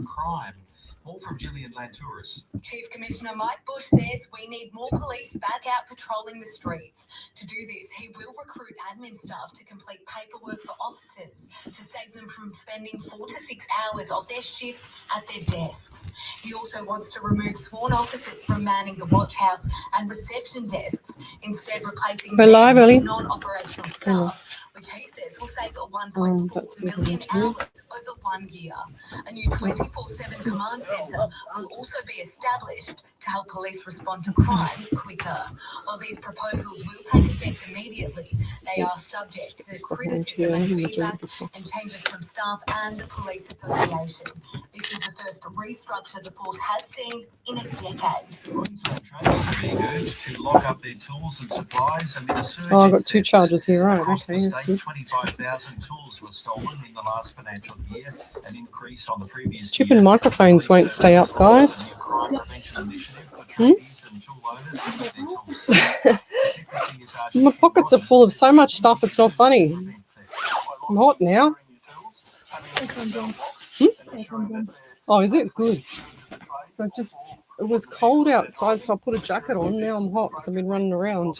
crime. More from Gillian Lantouris. Chief Commissioner Mike Bush says we need more police back out patrolling the streets. To do this, he will recruit admin staff to complete paperwork for officers to save them from spending 4 to 6 hours of their shift at their desks. He also wants to remove sworn officers from manning the watch house and reception desks, instead replacing them with non-operational staff, which he says will save 1.4 million hours over 1 year. A new 24/7 command centre will also be established to help police respond to crimes quicker. While these proposals will take effect immediately, they are subject to criticism and feedback and changes from staff and the police association. This is the first restructure the force has seen in a decade. Being urged to lock up their tools and supplies amid a surge. I've got 2 charges here, right? Okay, that's good. 25,000 tools were stolen in the last financial year, an increase on the previous Stupid year. microphones won't stay up, guys. My pockets are full of so much stuff, it's not funny. I'm hot now. Oh, is it? Good. So it was cold outside, so I put a jacket on. Now I'm hot because I've been running around.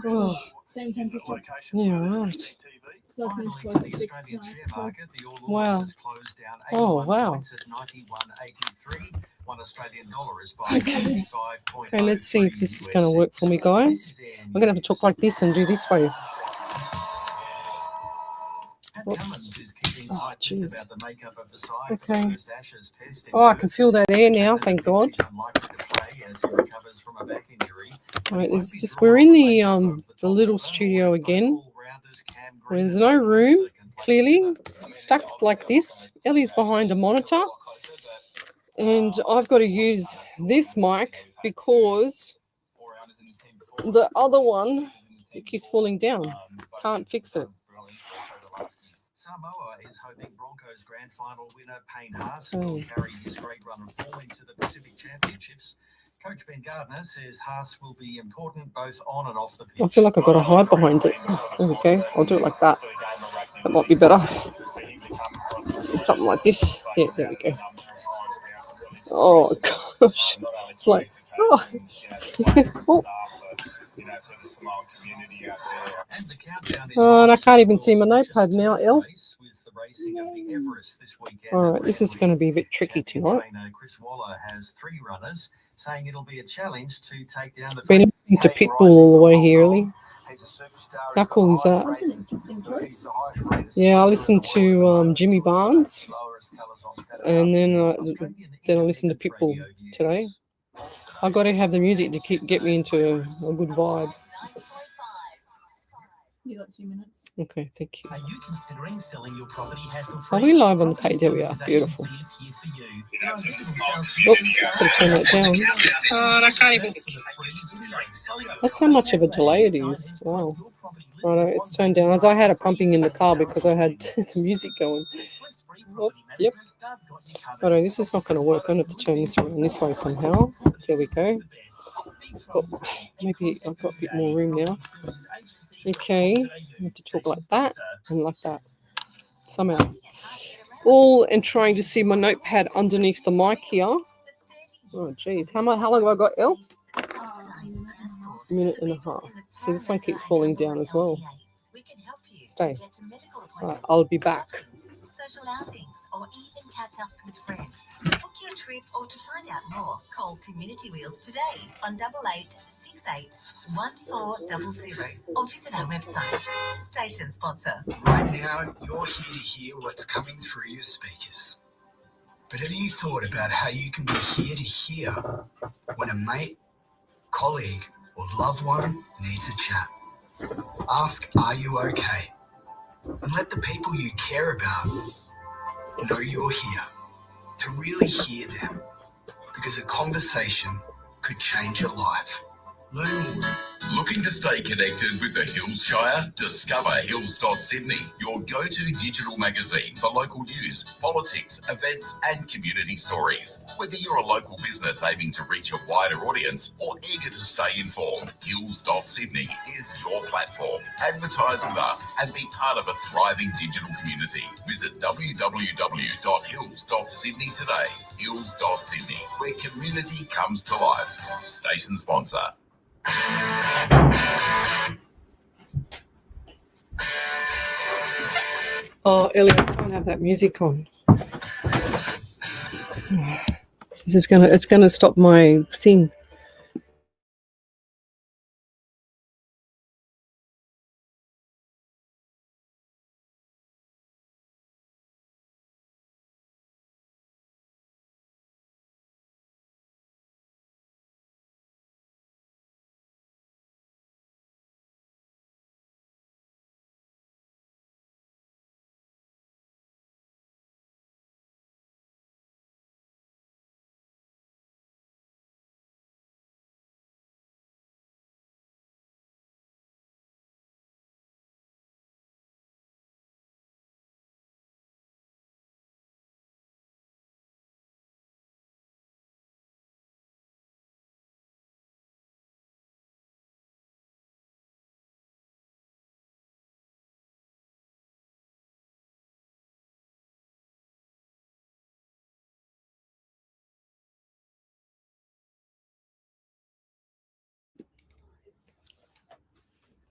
Oh. Same temperature. Yeah, right. Wow. Oh, wow. Okay. Okay, let's see if this is going to work for me, guys. I'm going to have to talk like this and do this way. Whoops. Oh, jeez. Okay. Oh, I can feel that air now, thank God. Right, we're in the little studio again. There's no room, clearly, stuck like this. Ellie's behind a monitor. And I've got to use this mic because the other one, it keeps falling down. Can't fix it. Samoa is hoping Broncos grand final winner Payne Haas will carry his great run of form into the Pacific Championships. Coach Ben Gardner says Haas will be important both on and off the pitch. I feel like I've got to hide behind it. There we go. I'll do it like that. That might be better. Something like this. Yeah, there we go. Oh, gosh. It's like, oh. Oh, and I can't even see my notepad now, Elle. All right, this is going to be a bit tricky tonight. Chris Waller has 3 runners, saying it'll be a challenge to take down the. Been listening to Pitbull all the way here, Ellie. How cool is that? Yeah, I listened to Jimmy Barnes, and then I listened to Pitbull today. I've got to have the music to get me into a good vibe. You got 2 minutes. Okay, thank you. Are you considering selling your property hassle-free? Are we live on the page? There we are. Beautiful. Oops, gotta turn that down. I can't even. That's how much of a delay it is. Wow. Right, it's turned down. As I had it pumping in the car because I had the music going. Oh, yep. Right, this is not going to work. I'm going to have to turn this around this way somehow. There we go. Oh, maybe I've got a bit more room now. Okay, I have to talk like that and like that. Somehow. All and trying to see my notepad underneath the mic here. Oh, geez. How long have I got, Elle? A minute and a half. See, this one keeps falling down as well. Stay. Right, I'll be back. Social outings or even catch-ups with friends. Book your trip or to find out more, call Community Wheels today on 8868 1400 or visit our website. Station sponsor. Right now, you're here to hear what's coming through your speakers. But have you thought about how you can be here to hear when a mate, colleague, or loved one needs a chat? Ask, are you okay? And let the people you care about know you're here, to really hear them, because a conversation could change your life. Learn more, Looking to stay connected with the Hills Shire? Discover Hills.Sydney, your go-to digital magazine for local news, politics, events and community stories. Whether you're a local business aiming to reach a wider audience or eager to stay informed, Hills.Sydney is your platform. Advertise with us and be part of a thriving digital community. Visit www.hills.sydney today. Hills.Sydney, where community comes to life. Station sponsor. Oh, Ellie, I can't have that music on. It's gonna stop my thing.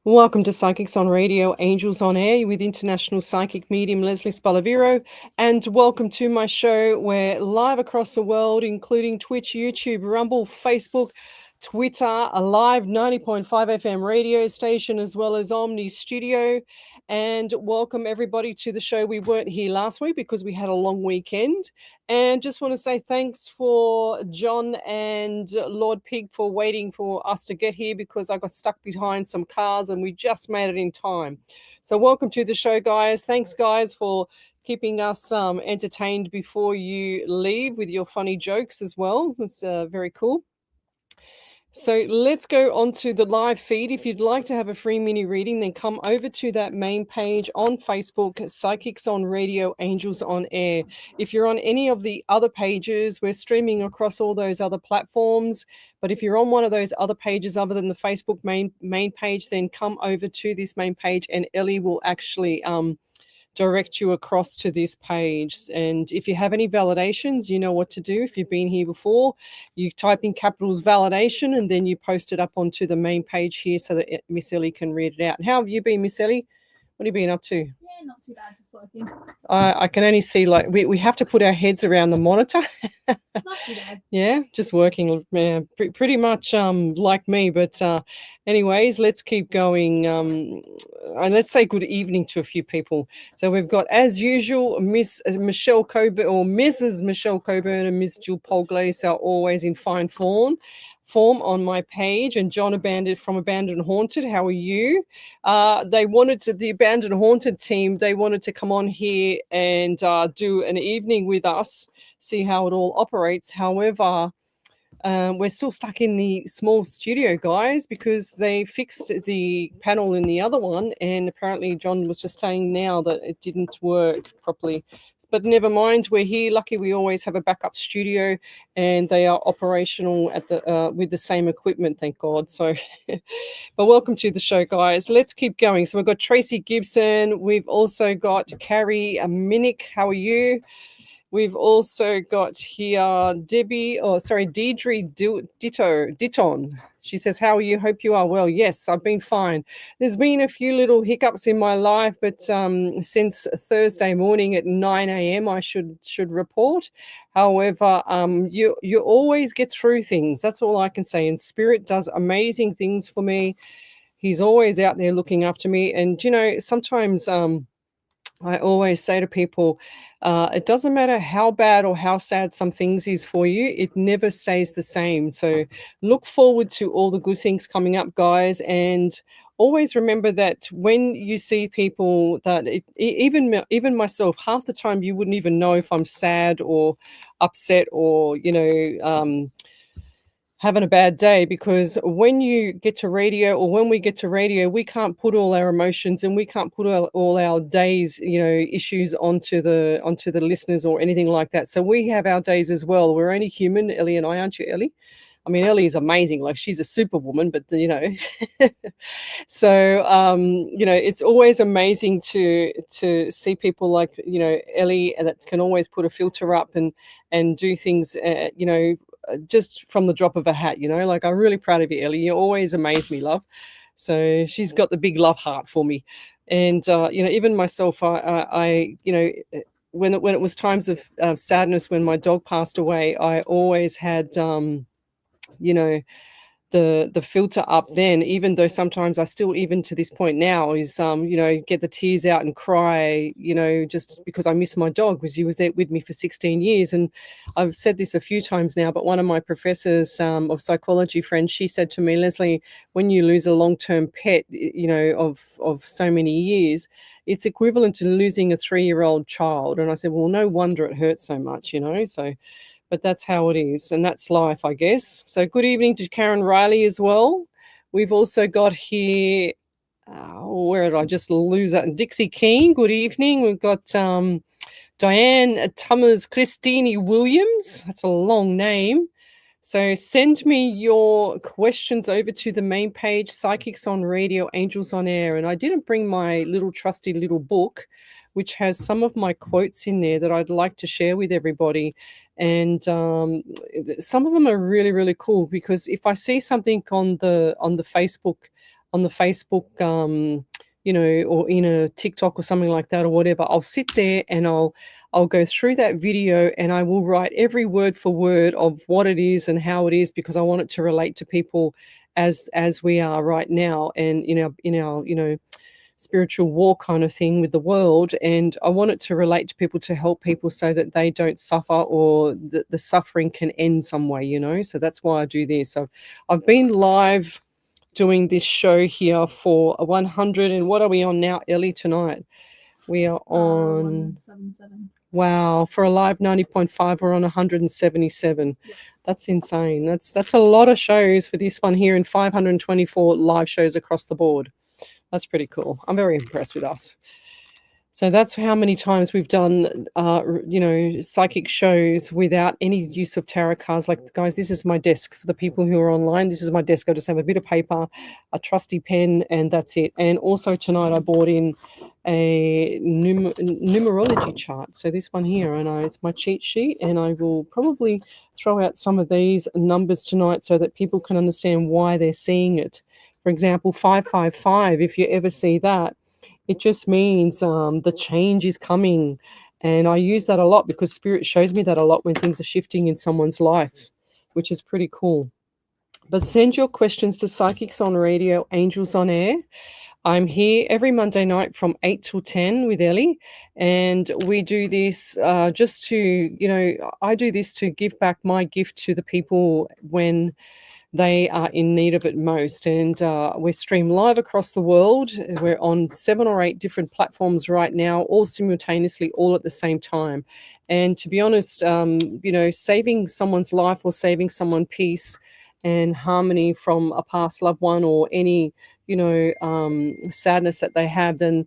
Welcome to Psychics on Radio, Angels on Air with international psychic medium Lesley Spaliviero, and welcome to my show. We're live across the world, including Twitch, YouTube, Rumble, Facebook, Twitter, a live 90.5 FM radio station, as well as Omni Studio. And welcome everybody to the show. We weren't here last week because we had a long weekend. And just want to say thanks for John and Lord Pig for waiting for us to get here, because I got stuck behind some cars and we just made it in time. So welcome to the show, guys. Thanks, guys, for keeping us entertained before you leave with your funny jokes as well. That's very cool. So let's go on to the live feed. If you'd like to have a free mini reading, then come over to that main page on Facebook, Psychics on Radio, Angels on Air. If you're on any of the other pages, we're streaming across all those other platforms. But if you're on one of those other pages other than the Facebook main page, then come over to this main page and Ellie will actually direct you across to this page. And if you have any validations, you know what to do. If you've been here before, you type in capitals validation and then you post it up onto the main page here so that Miss Ellie can read it out. How have you been, Miss Ellie? What have you been up to? Yeah, not too bad, just working. I can only see, like, we have to put our heads around the monitor. Not too bad. Yeah, just working, pretty much like me. But anyways, let's keep going. And let's say good evening to a few people. So we've got, as usual, Miss Michelle Coburn, or Mrs. Michelle Coburn, and Miss Jill Polglace are always in fine form on my page, and John from Abandoned Haunted. How are you? The Abandoned Haunted team, they wanted to come on here and do an evening with us, see how it all operates. However, we're still stuck in the small studio, guys, because they fixed the panel in the other one, and apparently John was just saying now that it didn't work properly. But never mind, we're here. Lucky we always have a backup studio, and they are operational at the with the same equipment, thank God. So, but welcome to the show, guys. Let's keep going. So we've got Tracy Gibson. We've also got Carrie Minnick. How are you? We've also got here Deidre Ditton. She says, how are you? Hope you are well. Yes, I've been fine. There's been a few little hiccups in my life, but since Thursday morning at 9 a.m. I should report. However, you always get through things. That's all I can say. And Spirit does amazing things for me. He's always out there looking after me. And, you know, sometimes I always say to people, it doesn't matter how bad or how sad some things is for you, it never stays the same. So look forward to all the good things coming up, guys. And always remember that when you see people that even myself, half the time you wouldn't even know if I'm sad or upset or, you know, having a bad day, because when you get to radio, or when we get to radio, we can't put all our emotions and we can't put all our days, issues onto the listeners or anything like that. So we have our days as well. We're only human, Ellie and I, aren't you, Ellie? I mean, Ellie is amazing. Like, she's a superwoman, but so it's always amazing to see people like Ellie that can always put a filter up and do things just from the drop of a hat. Like, I'm really proud of you, Ellie. You always amaze me, love. So she's got the big love heart for me, and even myself, I when it was times of sadness, when my dog passed away, I always had the filter up then, even though sometimes I still, even to this point now, is get the tears out and cry, just because I miss my dog, because he was there with me for 16 years. And I've said this a few times now, but one of my professors of psychology friends, she said to me, Lesley, when you lose a long-term pet, of so many years, it's equivalent to losing a 3-year-old child. And I said, well, no wonder it hurts so much, so. But that's how it is, and that's life, I guess. So good evening to Karen Riley as well. We've also got here, where did I just lose that? Dixie Keane, good evening. We've got Diane Tummers Christine Williams. That's a long name. So send me your questions over to the main page, Psychics on Radio, Angels on Air. And I didn't bring my little trusty little book, which has some of my quotes in there that I'd like to share with everybody. And some of them are really, really cool, because if I see something on the Facebook, or in a TikTok or something like that or whatever, I'll sit there and I'll go through that video and I will write every word for word of what it is and how it is, because I want it to relate to people as we are right now, and in our spiritual war kind of thing with the world. And I want it to relate to people, to help people so that they don't suffer, or the suffering can end some way, so that's why I do this. So I've been live doing this show here for 100, and what are we on now, Ellie, tonight? We are on 177. Wow, for a live 90.5 we're on 177. Yes. That's insane. That's a lot of shows for this one here, and 524 live shows across the board. That's pretty cool. I'm very impressed with us. So that's how many times we've done, psychic shows without any use of tarot cards. Like, guys, this is my desk. For the people who are online, this is my desk. I just have a bit of paper, a trusty pen, and that's it. And also tonight I bought in a numerology chart. So this one here, and it's my cheat sheet, and I will probably throw out some of these numbers tonight so that people can understand why they're seeing it. For example, 555, if you ever see that, it just means the change is coming. And I use that a lot because Spirit shows me that a lot when things are shifting in someone's life, which is pretty cool. But send your questions to Psychics on Radio, Angels on Air. I'm here every Monday night from 8 till 10 with Ellie. And we do this just to, I do this to give back my gift to the people when they are in need of it most. And we're streamed live across the world. We're on 7 or 8 different platforms right now, all simultaneously, all at the same time. And to be honest, saving someone's life or saving someone peace and harmony from a past loved one, or any, sadness that they have, then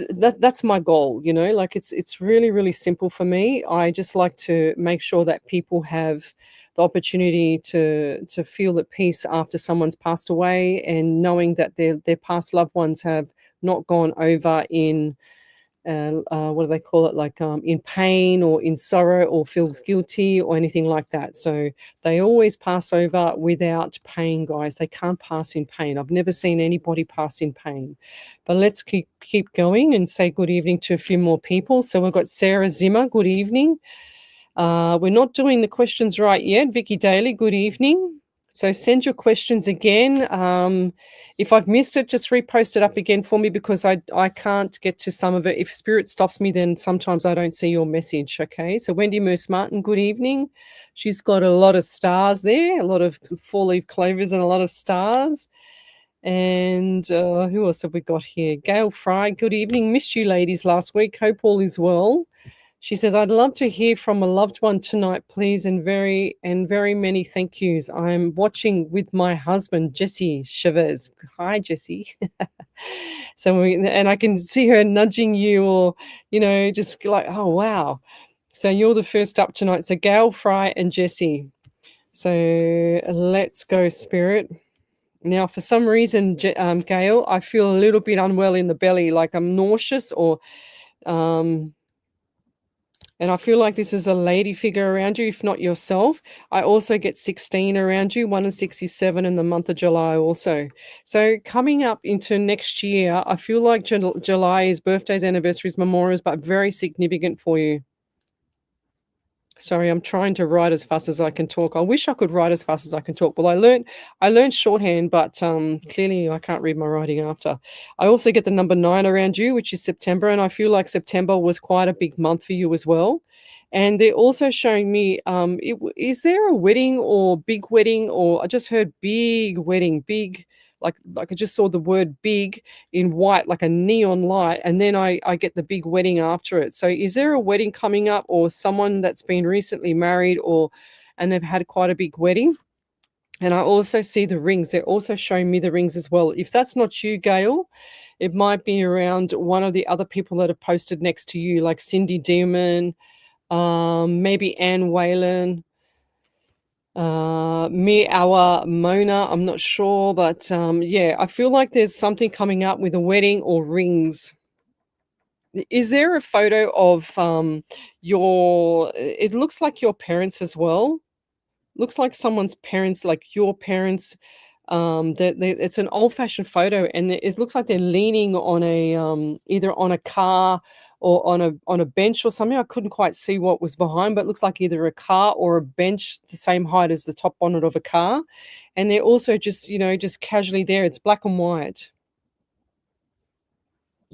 that's my goal. Like, it's really, really simple for me. I just like to make sure that people have the opportunity to feel at peace after someone's passed away, and knowing that their past loved ones have not gone over in what do they call it, like in pain or in sorrow or feels guilty or anything like that. So they always pass over without pain, guys. They can't pass in pain. I've never seen anybody pass in pain. But let's keep going and say good evening to a few more people. So we've got Sarah Zimmer, good evening. We're not doing the questions right yet. Vicky Daly, good evening. So send your questions again. If I've missed it, just repost it up again for me, because I can't get to some of it. If Spirit stops me, then sometimes I don't see your message, okay? So Wendy Moose-Martin, good evening. She's got a lot of stars there, a lot of four-leaf clovers and a lot of stars. And who else have we got here? Gail Fry, good evening. Missed you ladies last week. Hope all is well. She says, I'd love to hear from a loved one tonight, please, and very many thank yous. I'm watching with my husband, Jessie Chavez. Hi, Jessie. And I can see her nudging you, or, just like, oh, wow. So you're the first up tonight. So Gail, Fry, and Jessie. So let's go, Spirit. Now, for some reason, Gail, I feel a little bit unwell in the belly, like I'm nauseous, or and I feel like this is a lady figure around you, if not yourself. I also get 16 around you, 1 and 67 in the month of July also. So coming up into next year, I feel like July is birthdays, anniversaries, memorials, but very significant for you. Sorry, I'm trying to write as fast as I can talk. I wish I could write as fast as I can talk. Well, I learned shorthand, but clearly I can't read my writing after. I also get the number 9 around you, which is September, and I feel like September was quite a big month for you as well. And they're also showing me, is there a wedding or big wedding, or I just heard big wedding, big, like I just saw the word big in white, like a neon light, and then I get the big wedding after it. So is there a wedding coming up, or someone that's been recently married, and they've had quite a big wedding? And I also see the rings. They're also showing me the rings as well. If that's not you, Gail, it might be around one of the other people that have posted next to you, like Cindy Demon, maybe Anne Whalen, our Mona, I'm not sure, but yeah, I feel like there's something coming up with a wedding or rings. Is there a photo of it looks like your parents as well? Looks like someone's parents, like your parents. It's an old-fashioned photo, and it looks like they're leaning on either on a car or on a bench or something. I couldn't quite see what was behind, but it looks like either a car or a bench the same height as the top bonnet of a car. And they're also just casually there. It's black and white.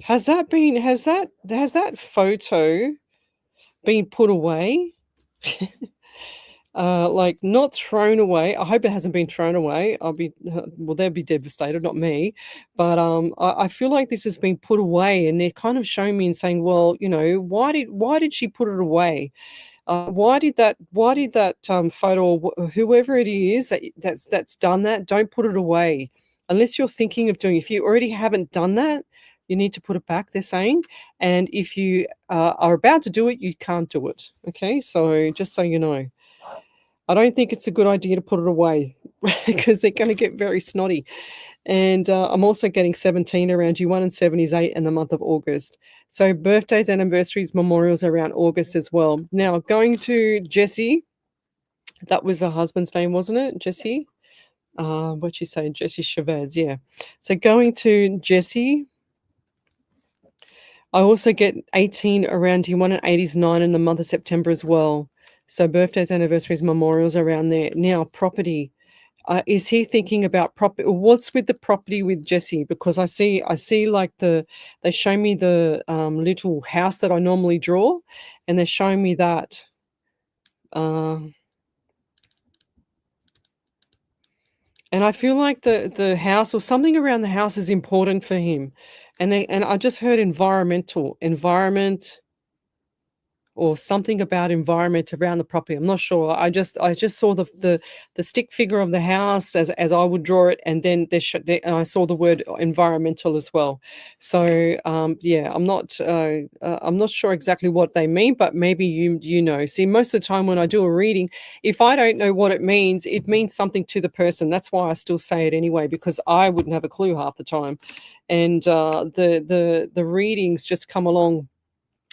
Has that photo been put away? Like not thrown away. I hope it hasn't been thrown away. They'll be devastated, not me. But I feel like this has been put away, and they're kind of showing me and saying, well, why did she put it away? Why did that photo, or whoever it is that's done that, don't put it away unless you're thinking of doing. If you already haven't done that, you need to put it back, they're saying. And if you are about to do it, you can't do it. Okay, so just so you know. I don't think it's a good idea to put it away because they're going to get very snotty. And I'm also getting 17 around you, 1 and 7 is 8 in the month of August. So birthdays, anniversaries, memorials around August as well. Now, going to Jessie, that was her husband's name, wasn't it? Jessie? What'd you say? Jessie Chavez, yeah. So going to Jessie, I also get 18 around you, 1 and 8 is 9 in the month of September as well. So birthdays, anniversaries, memorials around there. Now, property. Is he thinking about property? What's with the property with Jessie? Because I see like they show me the little house that I normally draw, and they're showing me that. And I feel like the house or something around the house is important for him. And I just heard environment, or something about environment around the property. I'm not sure. I just saw the stick figure of the house as I would draw it, and then and I saw the word environmental as well. So yeah, I'm not sure exactly what they mean, but maybe you know. See, most of the time when I do a reading, if I don't know what it means something to the person. That's why I still say it anyway, because I wouldn't have a clue half the time. And the readings just come along.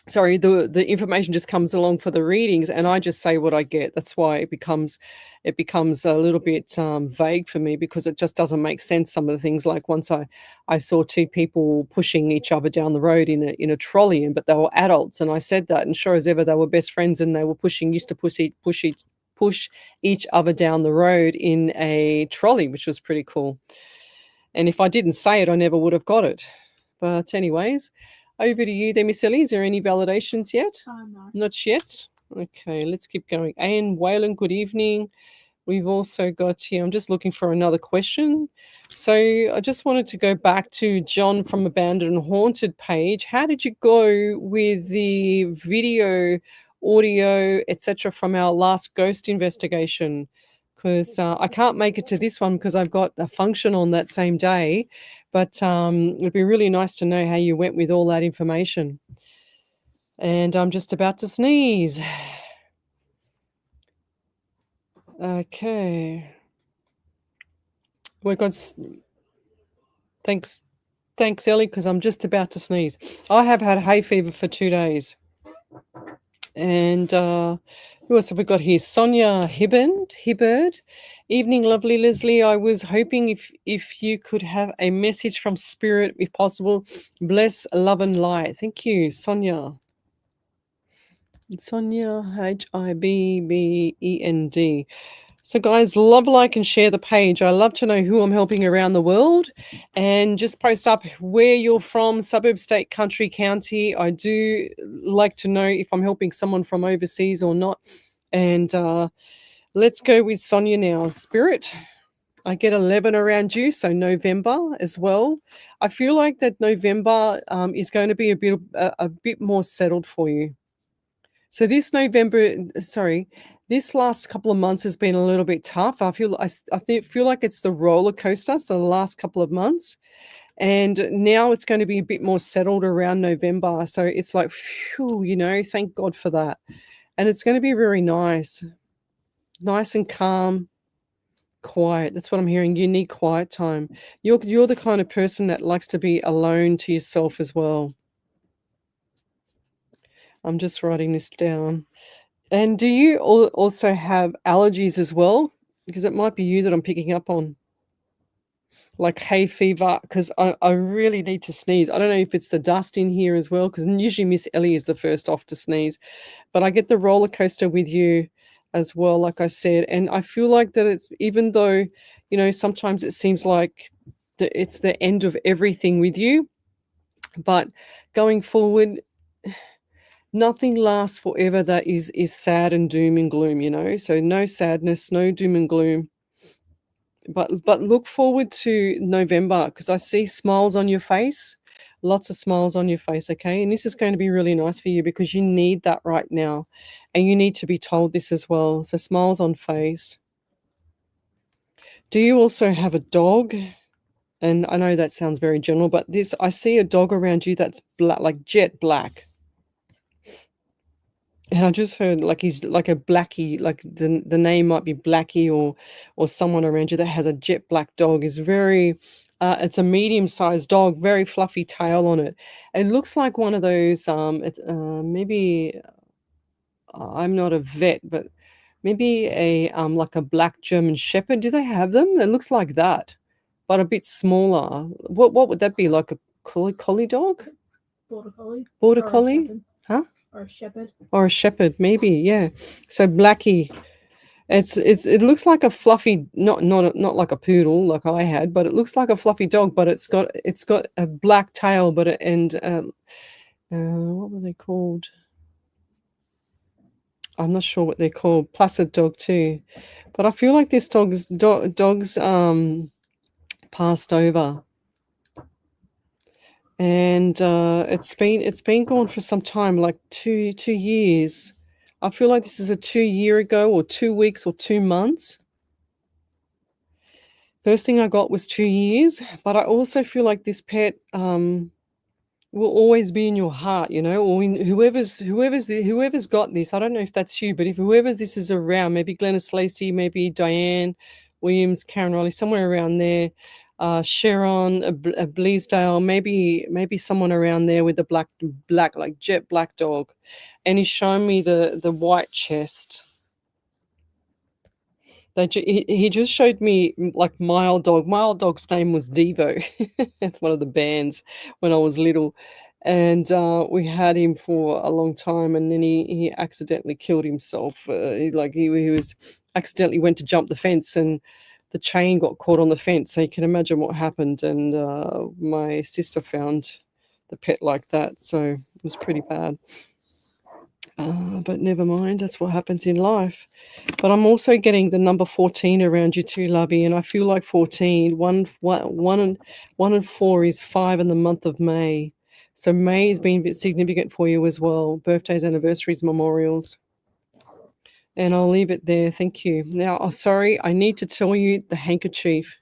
Sorry, the information just comes along for the readings, and I just say what I get. That's why it becomes a little bit vague for me, because it just doesn't make sense. Some of the things, like once I saw 2 people pushing each other down the road in a trolley, but they were adults, and I said that, and sure as ever they were best friends, and they were used to push each other down the road in a trolley, which was pretty cool. And if I didn't say it, I never would have got it. But anyways. Over to you there, Miss Ellie. Is there any validations yet? No. Not yet. Okay, let's keep going. Anne Whalen, good evening. we've also got here, I'm just looking for another question. So I just wanted to go back to John from Abandoned and Haunted page. How did you go with the video, audio, etc. from our last ghost investigation? Because I can't make it to this one because I've got a function on that same day. But it'd be really nice to know how you went with all that information. And I'm just about to sneeze. Okay. We've got... Thanks, Ellie, because I'm just about to sneeze. I have had hay fever for 2 days. And who else have we got here? Sonia Hibbard. Evening, lovely Leslie. I was hoping if you could have a message from Spirit, if possible. Bless, love, and light. Thank you, Sonia. Sonia, Hibbend. So guys, love, like, and share the page. I love to know who I'm helping around the world, and just post up where you're from, suburb, state, country, county. I do like to know if I'm helping someone from overseas or not. And let's go with Sonia now. Spirit, I get 11 around you, so November as well. I feel like that November is going to be a bit more settled for you. So this last couple of months has been a little bit tough. I feel like it's the roller coaster. So the last couple of months, and now it's going to be a bit more settled around November. So it's like, phew, thank God for that. And it's going to be very nice and calm, quiet. That's what I'm hearing. You need quiet time. You're the kind of person that likes to be alone to yourself as well. I'm just writing this down. And do you also have allergies as well? Because it might be you that I'm picking up on. Like hay fever, because I really need to sneeze. I don't know if it's the dust in here as well, because usually Miss Ellie is the first off to sneeze. But I get the roller coaster with you as well, like I said. And I feel like that it's, even though, sometimes it seems like it's the end of everything with you. But going forward, nothing lasts forever that is sad and doom and gloom, so no sadness, no doom and gloom, but look forward to November, because I see smiles on your face, lots of smiles on your face. Okay, and this is going to be really nice for you because you need that right now, and you need to be told this as well. So smiles on face. Do you also have a dog? And I know that sounds very general, but I see a dog around you that's black, like jet black. And I just heard like he's like a Blackie, like the name might be Blackie or someone around you that has a jet black dog. Is very, it's a medium-sized dog, very fluffy tail on it. It looks like one of those, maybe, I'm not a vet, but maybe like a black German Shepherd. Do they have them? It looks like that, but a bit smaller. What would that be, like a collie dog? Border collie. Border collie? Huh? Or a shepherd, maybe, yeah. So Blackie, it looks like a fluffy, not like a poodle like I had, but it looks like a fluffy dog. But it's got a black tail, what were they called? I'm not sure what they're called. Placid dog too, but I feel like this dog's passed over. And it's been gone for some time, like 2 years. I feel like this is a 2 year ago, or 2 weeks, or 2 months. First thing I got was 2 years, but I also feel like this pet will always be in your heart, or in whoever's got this. I don't know if that's you, but if whoever this is around, maybe Glenys Lacey, maybe Diane Williams, Karen Riley, somewhere around there. Sharon, a Bleasdale, maybe someone around there with the black like jet black dog, and he's showing me the white chest. He just showed me like Mild Dog. Mild Dog's name was Devo. It's one of the bands when I was little, and we had him for a long time, and then he accidentally killed himself. He was accidentally went to jump the fence, and the chain got caught on the fence, so you can imagine what happened. And my sister found the pet like that, so it was pretty bad. But never mind, that's what happens in life. But I'm also getting the number 14 around you too, Lovey, and I feel like 14. One and 4 is 5 in the month of May. So May has been a bit significant for you as well. Birthdays, anniversaries, memorials. And I'll leave it there. Thank you. Now, sorry, I need to tell you the handkerchief.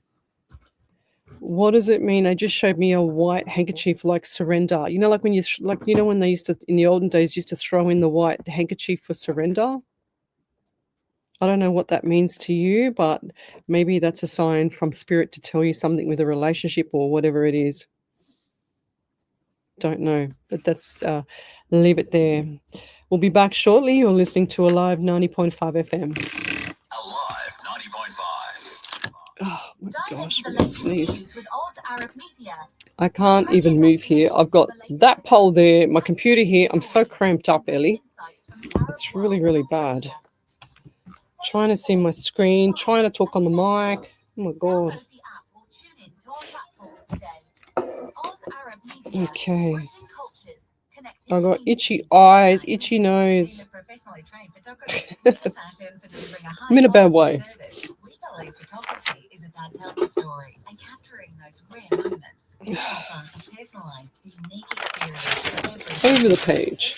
What does it mean? They just showed me a white handkerchief, like surrender. You know, like when when they used to, in the olden days, used to throw in the white handkerchief for surrender. I don't know what that means to you, but maybe that's a sign from spirit to tell you something with a relationship or whatever it is. Don't know, but that's leave it there. We'll be back shortly. You're listening to Alive 90.5 FM. Alive 90.5. Oh my gosh, what a sneeze. I can't even move here. I've got that pole there, my computer here. I'm so cramped up, Ellie. It's really, really bad. Trying to see my screen, trying to talk on the mic. Oh my God. Okay. I've got itchy eyes, itchy nose. I'm in a bad way. Over the page.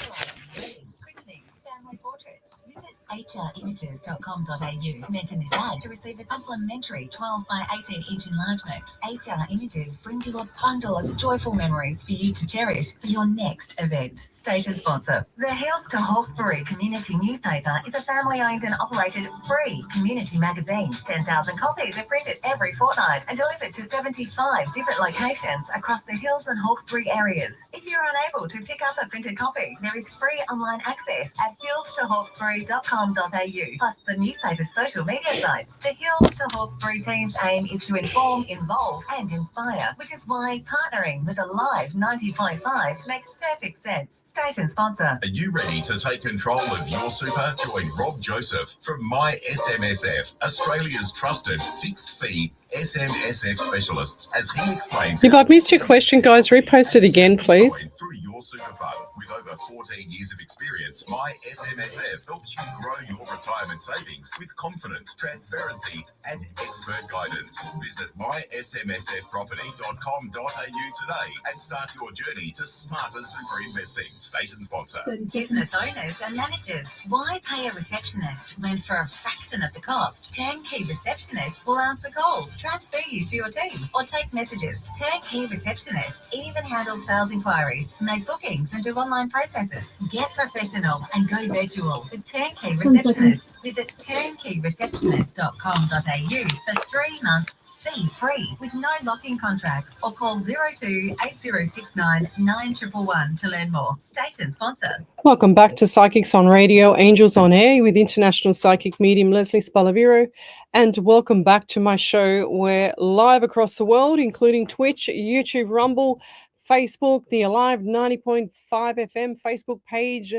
HRimages.com.au. Mention this ad to receive a complimentary 12 by 18 inch enlargement. HR Images brings you a bundle of joyful memories for you to cherish for your next event. Station sponsor. The Hills to Hawkesbury Community Newspaper is a family-owned and operated free community magazine. 10,000 copies are printed every fortnight and delivered to 75 different locations across the Hills and Hawkesbury areas. If you're unable to pick up a printed copy, there is free online access at hillstohawkesbury.com.au, plus the newspaper's social media sites. The Hills to Hawkesbury team's aim is to inform, involve and inspire, which is why partnering with Alive 90.5 makes perfect sense. Station sponsor. Are you ready to take control of your super? Join Rob Joseph from My SMSF, Australia's trusted fixed fee SMSF specialists, as he explains. If I've missed your question, guys, repost it again, please. Through your super fund. With over 14 years of experience, My SMSF helps you grow your retirement savings with confidence, transparency, and expert guidance. Visit mysmsfproperty.com.au today and start your journey to smarter super investing. Station sponsor. Business owners and managers, why pay a receptionist when for a fraction of the cost? Turnkey Receptionist will answer calls, transfer you to your team, or take messages. Turnkey Receptionist even handles sales inquiries, make bookings, and do online processes. Get professional and go virtual with Turnkey Receptionist. Visit turnkeyreceptionist.com.au for 3 months fee-free with no lock-in contracts, or call 02 8069 9111 to learn more. Station sponsor. Welcome back to Psychics on Radio, Angels on Air with international psychic medium Lesley Spaliviero, and welcome back to my show. We're live across the world, including Twitch, YouTube, Rumble, Facebook, the Alive 90.5 FM Facebook page,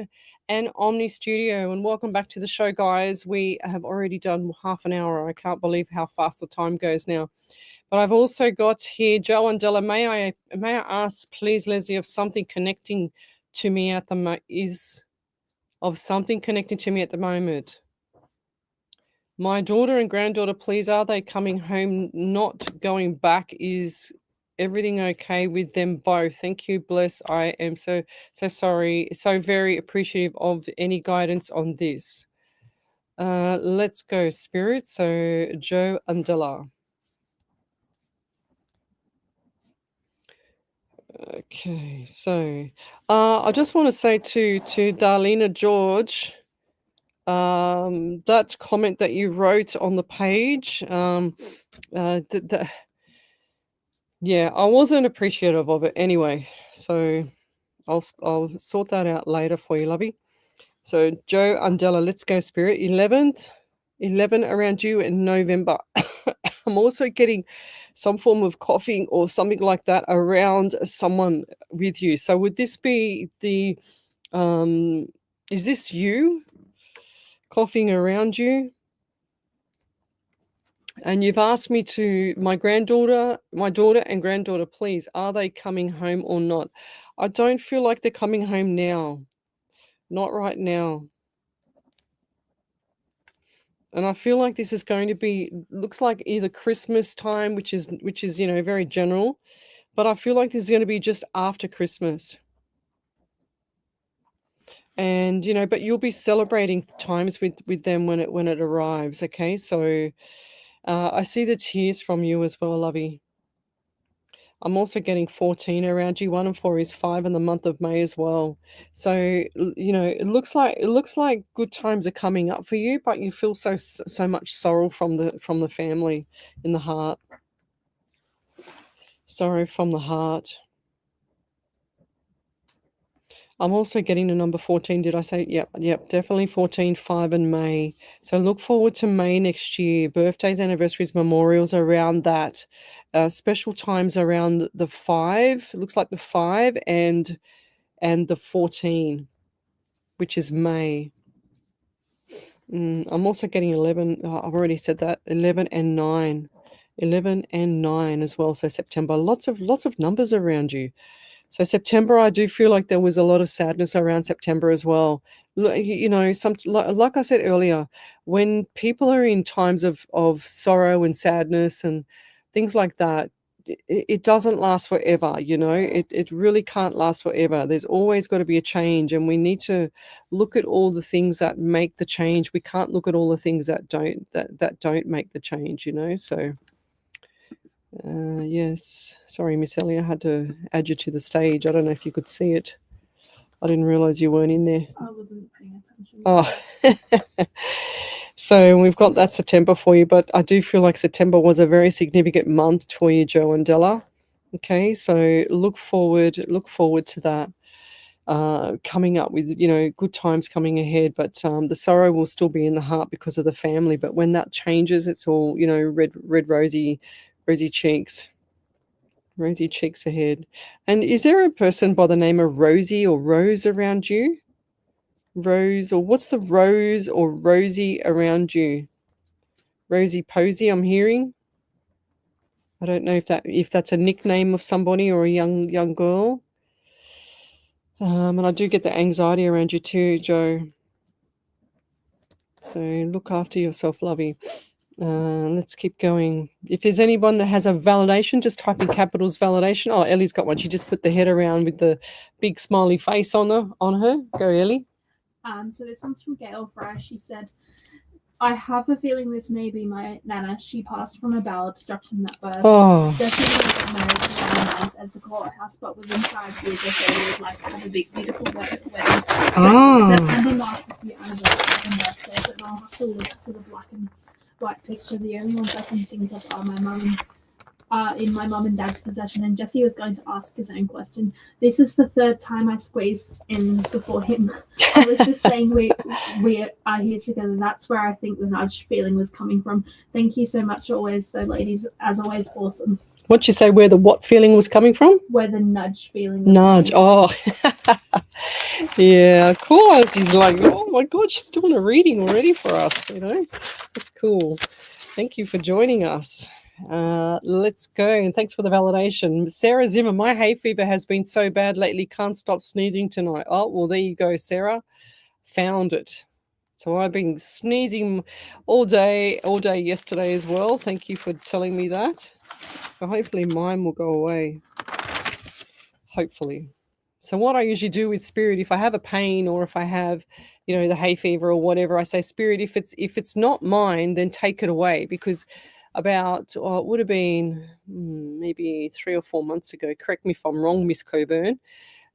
and Omni Studio. And welcome back to the show, guys. We have already done half an hour. I can't believe how fast the time goes now. But I've also got here Joe and Della. May I ask, please, Leslie, of something connecting to me at the moment? My daughter and granddaughter, please, are they coming home, not going back? Is everything okay with them both? Thank you, bless. I am so sorry, so very appreciative of any guidance on this. Let's go, Spirit. So Joe and Della. Okay, so I just want to say to Darlena George, that comment that you wrote on the page, yeah, I wasn't appreciative of it anyway. So I'll sort that out later for you, lovey. So Joe and Della, let's go, Spirit. 11 around you in November. I'm also getting some form of coughing or something like that around someone with you. So would this be the, is this you coughing around you? And you've asked me to, my daughter and granddaughter, please, are they coming home or not? I don't feel like they're coming home now. Not right now. And I feel like this is going to be, looks like either Christmas time, which is very general, but I feel like this is going to be just after Christmas. And but you'll be celebrating times with them when it arrives. Okay, so I see the tears from you as well, lovey. I'm also getting 14 around you. 1 and 4 is 5 in the month of May as well. So it looks like good times are coming up for you, but you feel so much sorrow from the family in the heart. Sorrow from the heart. I'm also getting the number 14. Did I say? Yep, definitely 14, 5 and May. So look forward to May next year. Birthdays, anniversaries, memorials around that. Special times around the 5. It looks like the 5 and the 14, which is May. I'm also getting 11. I've already said that. 11 and 9. 11 and 9 as well. So September. Lots of numbers around you. So September, I do feel like there was a lot of sadness around September as well. Like I said earlier, when people are in times of sorrow and sadness and things like that, it doesn't last forever. It really can't last forever. There's always got to be a change, and we need to look at all the things that make the change. We can't look at all the things that don't make the change. So. Yes. Sorry, Miss Ellie, I had to add you to the stage. I don't know if you could see it. I didn't realize you weren't in there. I wasn't paying attention. Oh. So we've got that September for you, but I do feel like September was a very significant month for you, Joe and Della. Okay, so look forward to that. Coming up with good times coming ahead, but the sorrow will still be in the heart because of the family. But when that changes, it's all red rosy cheeks ahead. And is there a person by the name of Rosie or Rose around you? Rose, or what's the Rose or Rosie around you? Rosie Posey, I'm hearing. I don't know if that's a nickname of somebody or a young girl. And I do get the anxiety around you too, Joe. So look after yourself, lovey. Let's keep going. If there's anyone that has a validation, just type in capitals validation. Oh, Ellie's got one. She just put the head around with the big smiley face on her. Go, Ellie. So this one's from Gail Fry. She said, I have a feeling this may be my Nana. She passed from a bowel obstruction at birth. Oh. Jessie got married to Nana at the courthouse, but within 5 years or so, we would like to have a big, beautiful wedding. September marks the anniversary and birthdays, and I'll have to look to the black and white picture. The only ones I can think of are my mum in my mum and dad's possession, and Jesse was going to ask his own question. This is the 3rd time I squeezed in before him. I was just saying we are here together. That's where I think the nudge feeling was coming from. Thank you so much always. So ladies, as always, awesome. What'd you say, where the what feeling was coming from? Where the nudge feeling Nudge. was Yeah, cool. She's like, oh my God, she's doing a reading already for us, That's cool. Thank you for joining us. Let's go, and thanks for the validation. Sarah Zimmer, my hay fever has been so bad lately, can't stop sneezing tonight. Oh, well, there you go, Sarah. Found it. So I've been sneezing all day yesterday as well. Thank you for telling me that. So hopefully mine will go away. Hopefully. So what I usually do with spirit, if I have a pain or if I have, the hay fever or whatever, I say, Spirit, if it's not mine, then take it away. Because about, it would have been maybe 3 or 4 months ago, correct me if I'm wrong, Miss Coburn,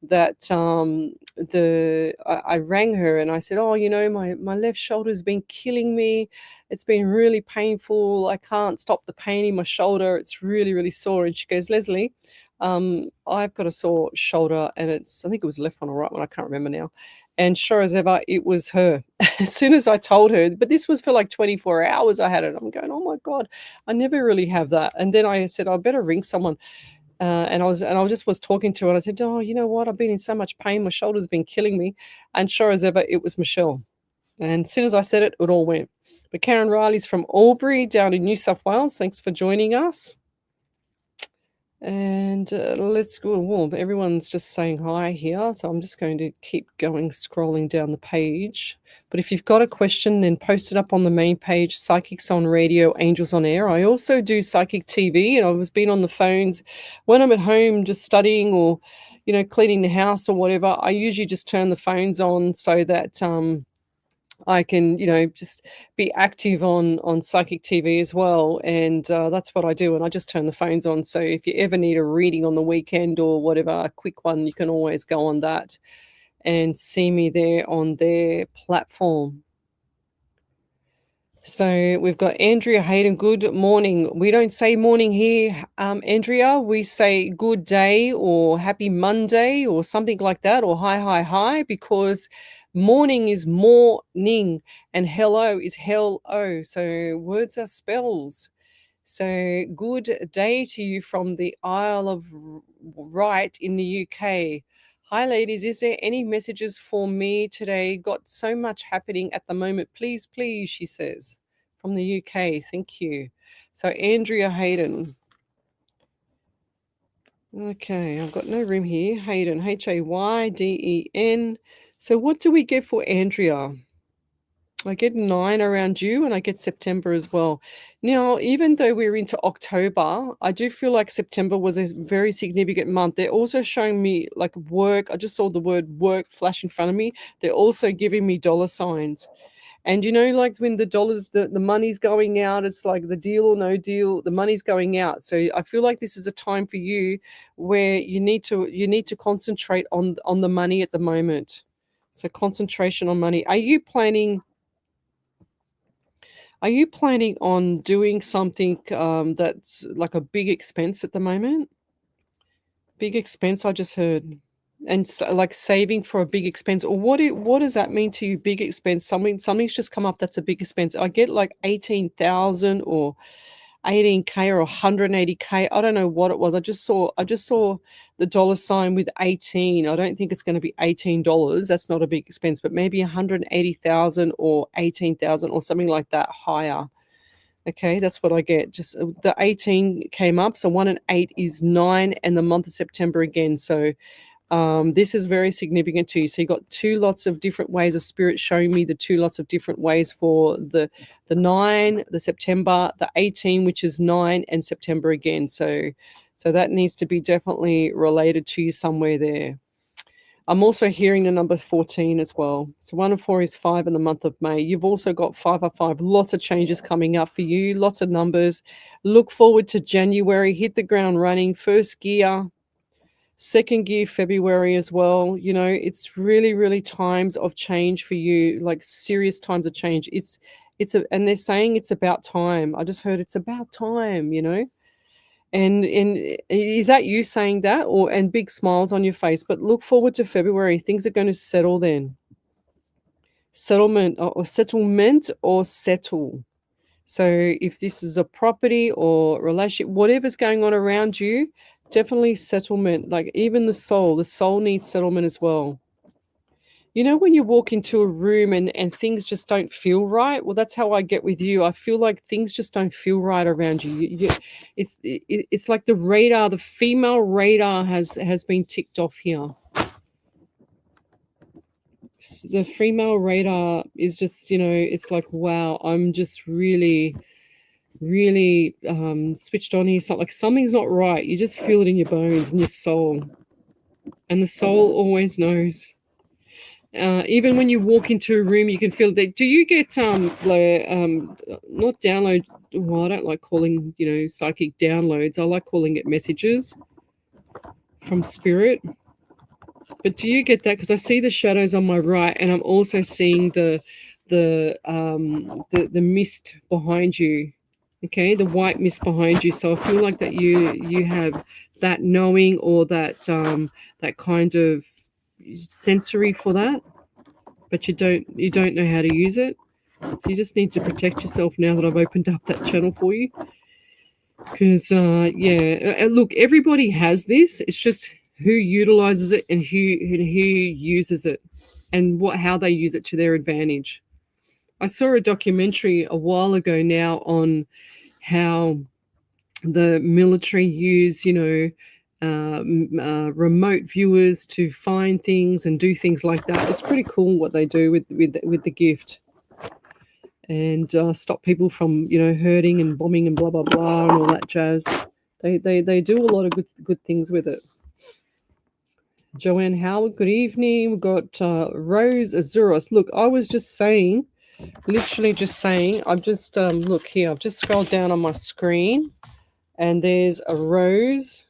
that I rang her and I said, my left shoulder's been killing me. It's been really painful. I can't stop the pain in my shoulder. It's really, really sore. And she goes, Lesley, I've got a sore shoulder, and I think it was left one or right one, I can't remember now. And sure as ever, it was her. As soon as I told her, but this was for like 24 hours I had it. I'm going, oh my God, I never really have that. And then I said, I better ring someone. And I just was talking to her, and I said, oh, you know what? I've been in so much pain. My shoulder's been killing me. And sure as ever, it was Michelle. And as soon as I said it, it all went. But Karen Riley's from Albury down in New South Wales. Thanks for joining us. And let's go. Well, everyone's just saying hi here, so I'm just going to keep going, scrolling down the page. But if you've got a question, then post it up on the main page, Psychics on Radio, Angels on Air. I also do Psychic TV, and I've been on the phones when I'm at home just studying or, cleaning the house or whatever. I usually just turn the phones on so that I can, just be active on Psychic TV as well. And that's what I do. And I just turn the phones on. So if you ever need a reading on the weekend or whatever, a quick one, you can always go on that and see me there on their platform. So we've got Andrea Hayden. Good morning. We don't say morning here, Andrea. We say good day or happy Monday or something like that, or hi, because morning is morning and hello is hello. So words are spells. So good day to you from the Isle of Wight in the UK. Hi, ladies. Is there any messages for me today? Got so much happening at the moment. Please, she says, from the UK. Thank you. So, Andrea Hayden. Okay, I've got no room here. Hayden, Hayden. So, what do we get for Andrea? I get 9 around you, and I get September as well. Now, even though we're into October, I do feel like September was a very significant month. They're also showing me like work. I just saw the word work flash in front of me. They're also giving me dollar signs. And like when the money's going out, it's like the deal or no deal, the money's going out. So I feel like this is a time for you where you need to concentrate on the money at the moment. So concentration on money. Are you planning on doing something that's like a big expense at the moment? Big expense, I just heard. And so, like saving for a big expense, or what does that mean to you? Big expense, something's just come up that's a big expense. I get like 18,000 or 18K or 180K. I don't know what it was. I just saw the dollar sign with 18. I don't think it's going to be $18. That's not a big expense, but maybe 180,000 or 18,000 or something like that higher. Okay, that's what I get. Just the 18 came up. So 1 and 8 is 9, and the month of September again. So this is very significant to you. So you got 2 lots of different ways of spirit showing me the 2 lots of different ways for the 9, the September, the 18, which is 9, and September again. So that needs to be definitely related to you somewhere there. I'm also hearing the number 14 as well. So 1 and 4 is 5 in the month of May. You've also got 5 of 5. Lots of changes coming up for you. Lots of numbers. Look forward to January. Hit the ground running. First gear. Second gear February as well. It's really, really times of change for you, like serious times of change. And they're saying it's about time. I just heard it's about time, And is that you saying that, and big smiles on your face? But look forward to February. Things are going to settle then. Settlement or settle. So if this is a property or relationship, whatever's going on around you, definitely settlement. Like even the soul needs settlement as well. When you walk into a room and things just don't feel right, well, that's how I get with you. I feel like things just don't feel right around you. It's like the radar, the female radar has been ticked off here. The female radar is just, it's like, wow, I'm just really switched on here. It's not like something's not right. You just feel it in your bones and your soul. And the soul always knows. Even when you walk into a room, you can feel that. Do you get not download? Well, I don't like calling psychic downloads. I like calling it messages from spirit. But do you get that? Because I see the shadows on my right, and I'm also seeing the mist behind you. Okay, the white mist behind you. So I feel like that you have that knowing or that kind of sensory for that, but you don't know how to use it. So you just need to protect yourself now that I've opened up that channel for you. Because look, everybody has this. It's just who utilizes it and who uses it, and how they use it to their advantage. I saw a documentary a while ago now on how the military use, remote viewers to find things and do things like that. It's pretty cool what they do with the gift, and stop people from hurting and bombing and blah blah blah and all that jazz. They do a lot of good things with it. Joanne Howard, good evening. We've got Rose Azuros. Look, I was just saying, literally just saying, I've just look here, I've just scrolled down on my screen and there's a rose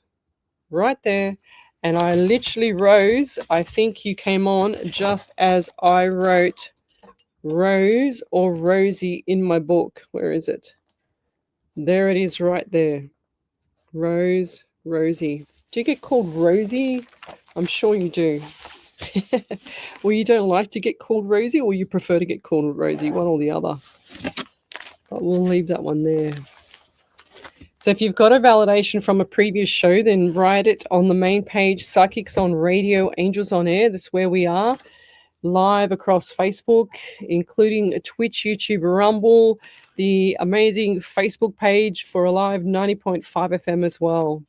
right there. And I literally, Rose, I think you came on just as I wrote Rose or Rosie in my book. Where is it? There it is right there. Rose, Rosie. Do you get called Rosie? I'm sure you do. Well, you don't like to get called Rosie, or you prefer to get called Rosie, one or the other. But we'll leave that one there. So if you've got a validation from a previous show, then write it on the main page, Psychics on Radio, Angels on Air. That's where we are, live across Facebook, including Twitch, YouTube, Rumble, the amazing Facebook page for Alive 90.5 FM as well.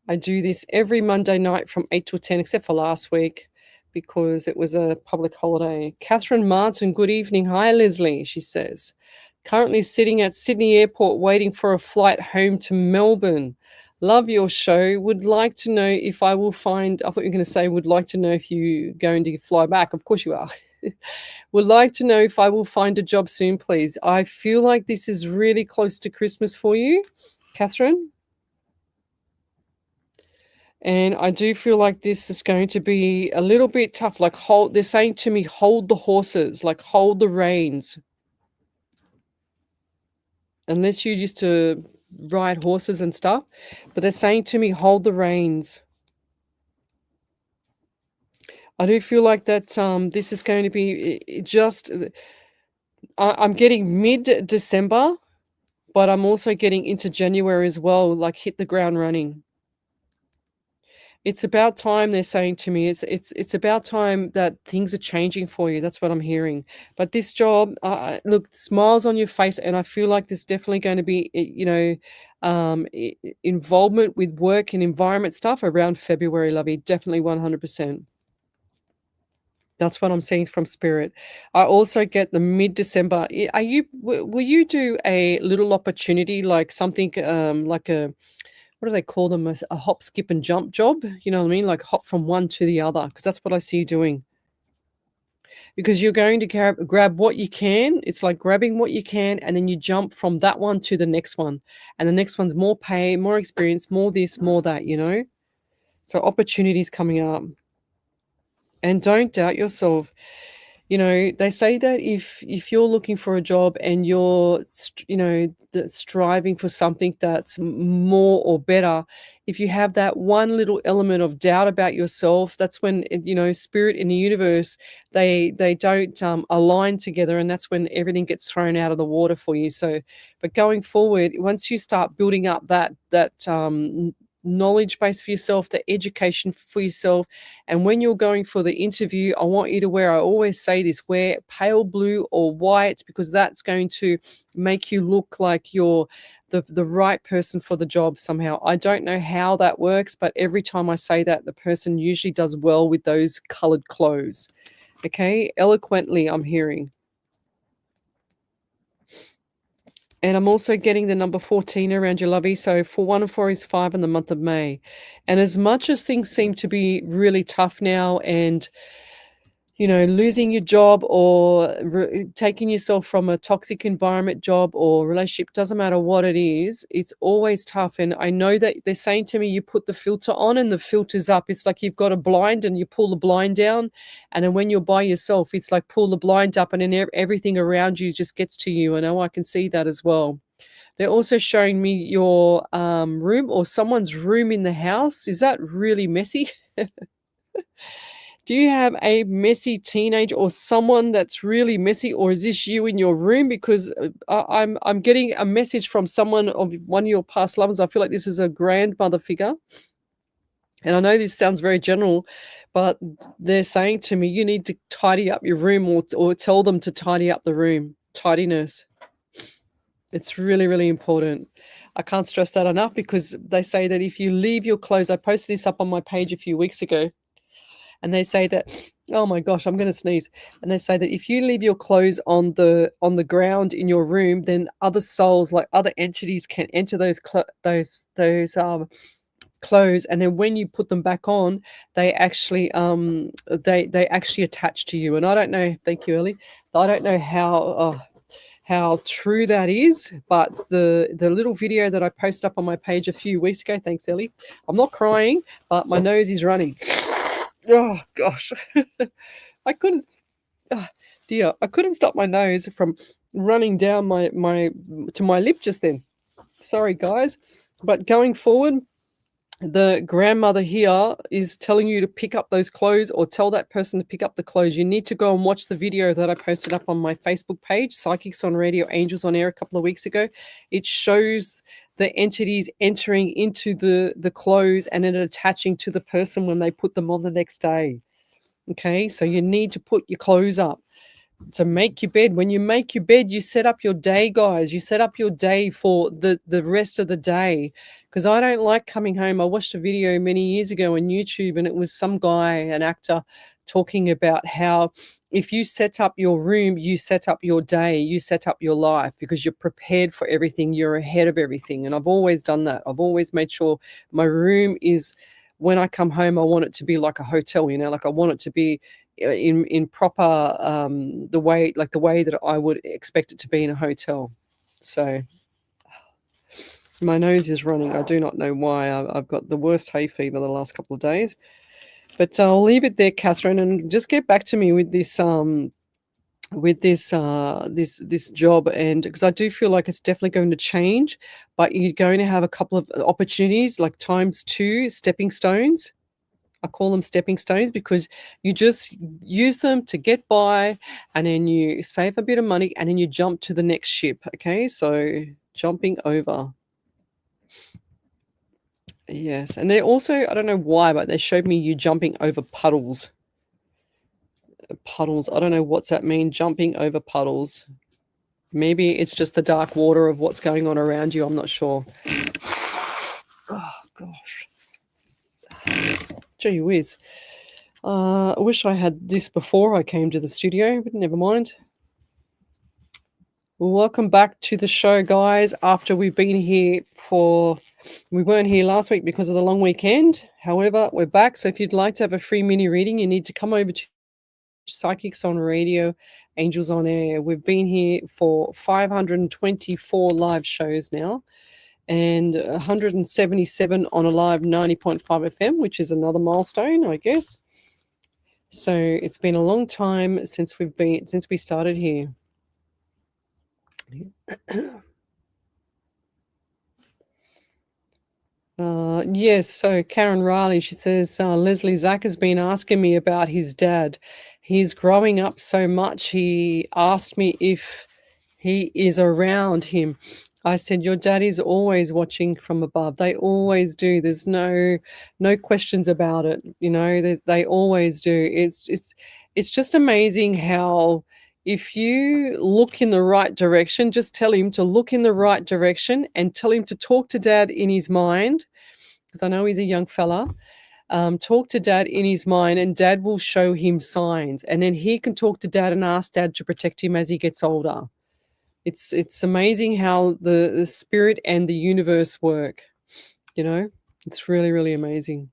I do this every Monday night from 8 till 10, except for last week because it was a public holiday. Catherine Martin, good evening. Hi, Lesley, she says. Currently sitting at Sydney Airport waiting for a flight home to Melbourne. Love your show. Would like to know if I will find, I thought you were going to say, would like to know if you're going to fly back. Of course you are. Would like to know if I will find a job soon, please. I feel like this is really close to Christmas for you, Catherine. And I do feel like this is going to be a little bit tough. Like, they're saying to me, hold the horses, like hold the reins. Unless you used to ride horses and stuff. But they're saying to me, hold the reins. I do feel like that this is going to be just... I'm getting mid-December, but I'm also getting into January as well, like hit the ground running. It's about time, they're saying to me. It's about time that things are changing for you. That's what I'm hearing. But this job, look, smiles on your face, and I feel like there's definitely going to be, involvement with work and environment stuff around February, lovey. Definitely 100%. That's what I'm seeing from Spirit. I also get the mid-December. Will you do a little opportunity, like something like a... what do they call them? A hop, skip, and jump job. You know what I mean? Like hop from one to the other, because that's what I see you doing. Because you're going to grab what you can. It's like grabbing what you can, and then you jump from that one to the next one. And the next one's more pay, more experience, more this, more that, So opportunities coming up. And don't doubt yourself. They say that if you're looking for a job and you're, striving for something that's more or better, if you have that one little element of doubt about yourself, that's when, Spirit in the universe, they don't align together, and that's when everything gets thrown out of the water for you. So, but going forward, once you start building up that knowledge base for yourself, the education for yourself, and when you're going for the interview, I want you to wear, I always say this, wear pale blue or white, because that's going to make you look like you're the right person for the job somehow. I don't know how that works, but every time I say that, the person usually does well with those colored clothes. Okay, eloquently I'm hearing. And I'm also getting the number 14 around your lovey. So 1 and 4 is 5 in the month of May. And as much as things seem to be really tough now, and, losing your job or taking yourself from a toxic environment job or relationship, doesn't matter what it is, it's always tough. And I know that they're saying to me, you put the filter on and the filter's up. It's like you've got a blind and you pull the blind down. And then when you're by yourself, it's like pull the blind up, and then everything around you just gets to you. And I can see that as well. They're also showing me your room, or someone's room in the house. Is that really messy? Do you have a messy teenager or someone that's really messy, or is this you in your room? Because I'm getting a message from someone of one of your past lovers. I feel like this is a grandmother figure. And I know this sounds very general, but they're saying to me, you need to tidy up your room, or tell them to tidy up the room. Tidiness. It's really, really important. I can't stress that enough, because they say that if you leave your clothes, I posted this up on my page a few weeks ago, and they say that, oh my gosh, I'm going to sneeze. And they say that if you leave your clothes on the ground in your room, then other souls, like other entities, can enter those clothes, and then when you put them back on, they actually they actually attach to you. And I don't know, thank you, Ellie. I don't know how true that is, but the little video that I posted up on my page a few weeks ago, thanks, Ellie. I'm not crying, but my nose is running. Oh gosh, I couldn't. Oh, dear, I couldn't stop my nose from running down my to my lip just then. Sorry, guys, but going forward, the grandmother here is telling you to pick up those clothes, or tell that person to pick up the clothes. You need to go and watch the video that I posted up on my Facebook page, Psychics on Radio, Angels on Air, a couple of weeks ago. It shows the entities entering into the clothes and then attaching to the person when they put them on the next day. Okay, so you need to put your clothes up. So make your bed. When you make your bed, you set up your day, guys. You set up your day for the rest of the day. Because I don't like coming home. I watched a video many years ago on YouTube, and it was some guy, an actor, talking about how if you set up your room, you set up your day, you set up your life, because you're prepared for everything. You're ahead of everything. And I've always done that. I've always made sure my room is, when I come home, I want it to be like a hotel, like I want it to be in proper the way that I would expect it to be in a hotel. So my nose is running. I do not know why. I've got the worst hay fever the last couple of days. But I'll leave it there, Catherine, and just get back to me with this this job, and because I do feel like it's definitely going to change, but you're going to have a couple of opportunities, like ×2 stepping stones. I call them stepping stones because you just use them to get by, and then you save a bit of money, and then you jump to the next ship. Okay, so jumping over. Yes, and they also, I don't know why, but they showed me you jumping over puddles. Puddles. I don't know what's that mean, jumping over puddles. Maybe it's just the dark water of what's going on around you. I'm not sure. Oh, gosh. Gee whiz. I wish I had this before I came to the studio, but never mind. Welcome back to the show, guys. After we've been here we weren't here last week because of the long weekend. However, we're back. So if you'd like to have a free mini reading, you need to come over to Psychics on Radio, Angels on Air. We've been here for 524 live shows now, and 177 on a live 90.5 FM, which is another milestone, I guess. So it's been a long time since we started here. Yes, so Karen Riley, she says, Leslie, Zach has been asking me about his dad. He's growing up so much. He asked me if he is around him. I said, your daddy's always watching from above. They always do. There's no questions about it. They always do. It's just amazing how, if you look in the right direction, just tell him to look in the right direction and tell him to talk to dad in his mind, because I know he's a young fella. Talk to dad in his mind, and dad will show him signs, and then he can talk to dad and ask dad to protect him as he gets older. It's amazing how the spirit and the universe work. It's really, really amazing.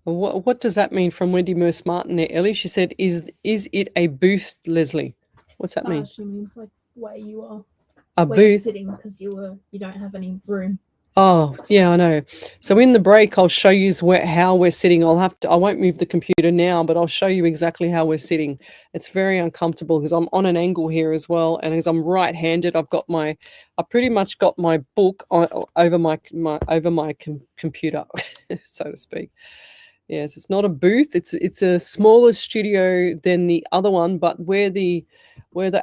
What does that mean from Wendy Merce Martin there, Ellie? She said, is it a booth, Leslie? What's that mean? She means like where you are. A where you're booth? sitting, because you don't have any room. Oh, yeah, I know. So in the break, I'll show you how we're sitting. I won't move the computer now, but I'll show you exactly how we're sitting. It's very uncomfortable because I'm on an angle here as well. And as I'm right-handed, I pretty much got my book over my computer, so to speak. Yes, it's not a booth. It's a smaller studio than the other one, but where the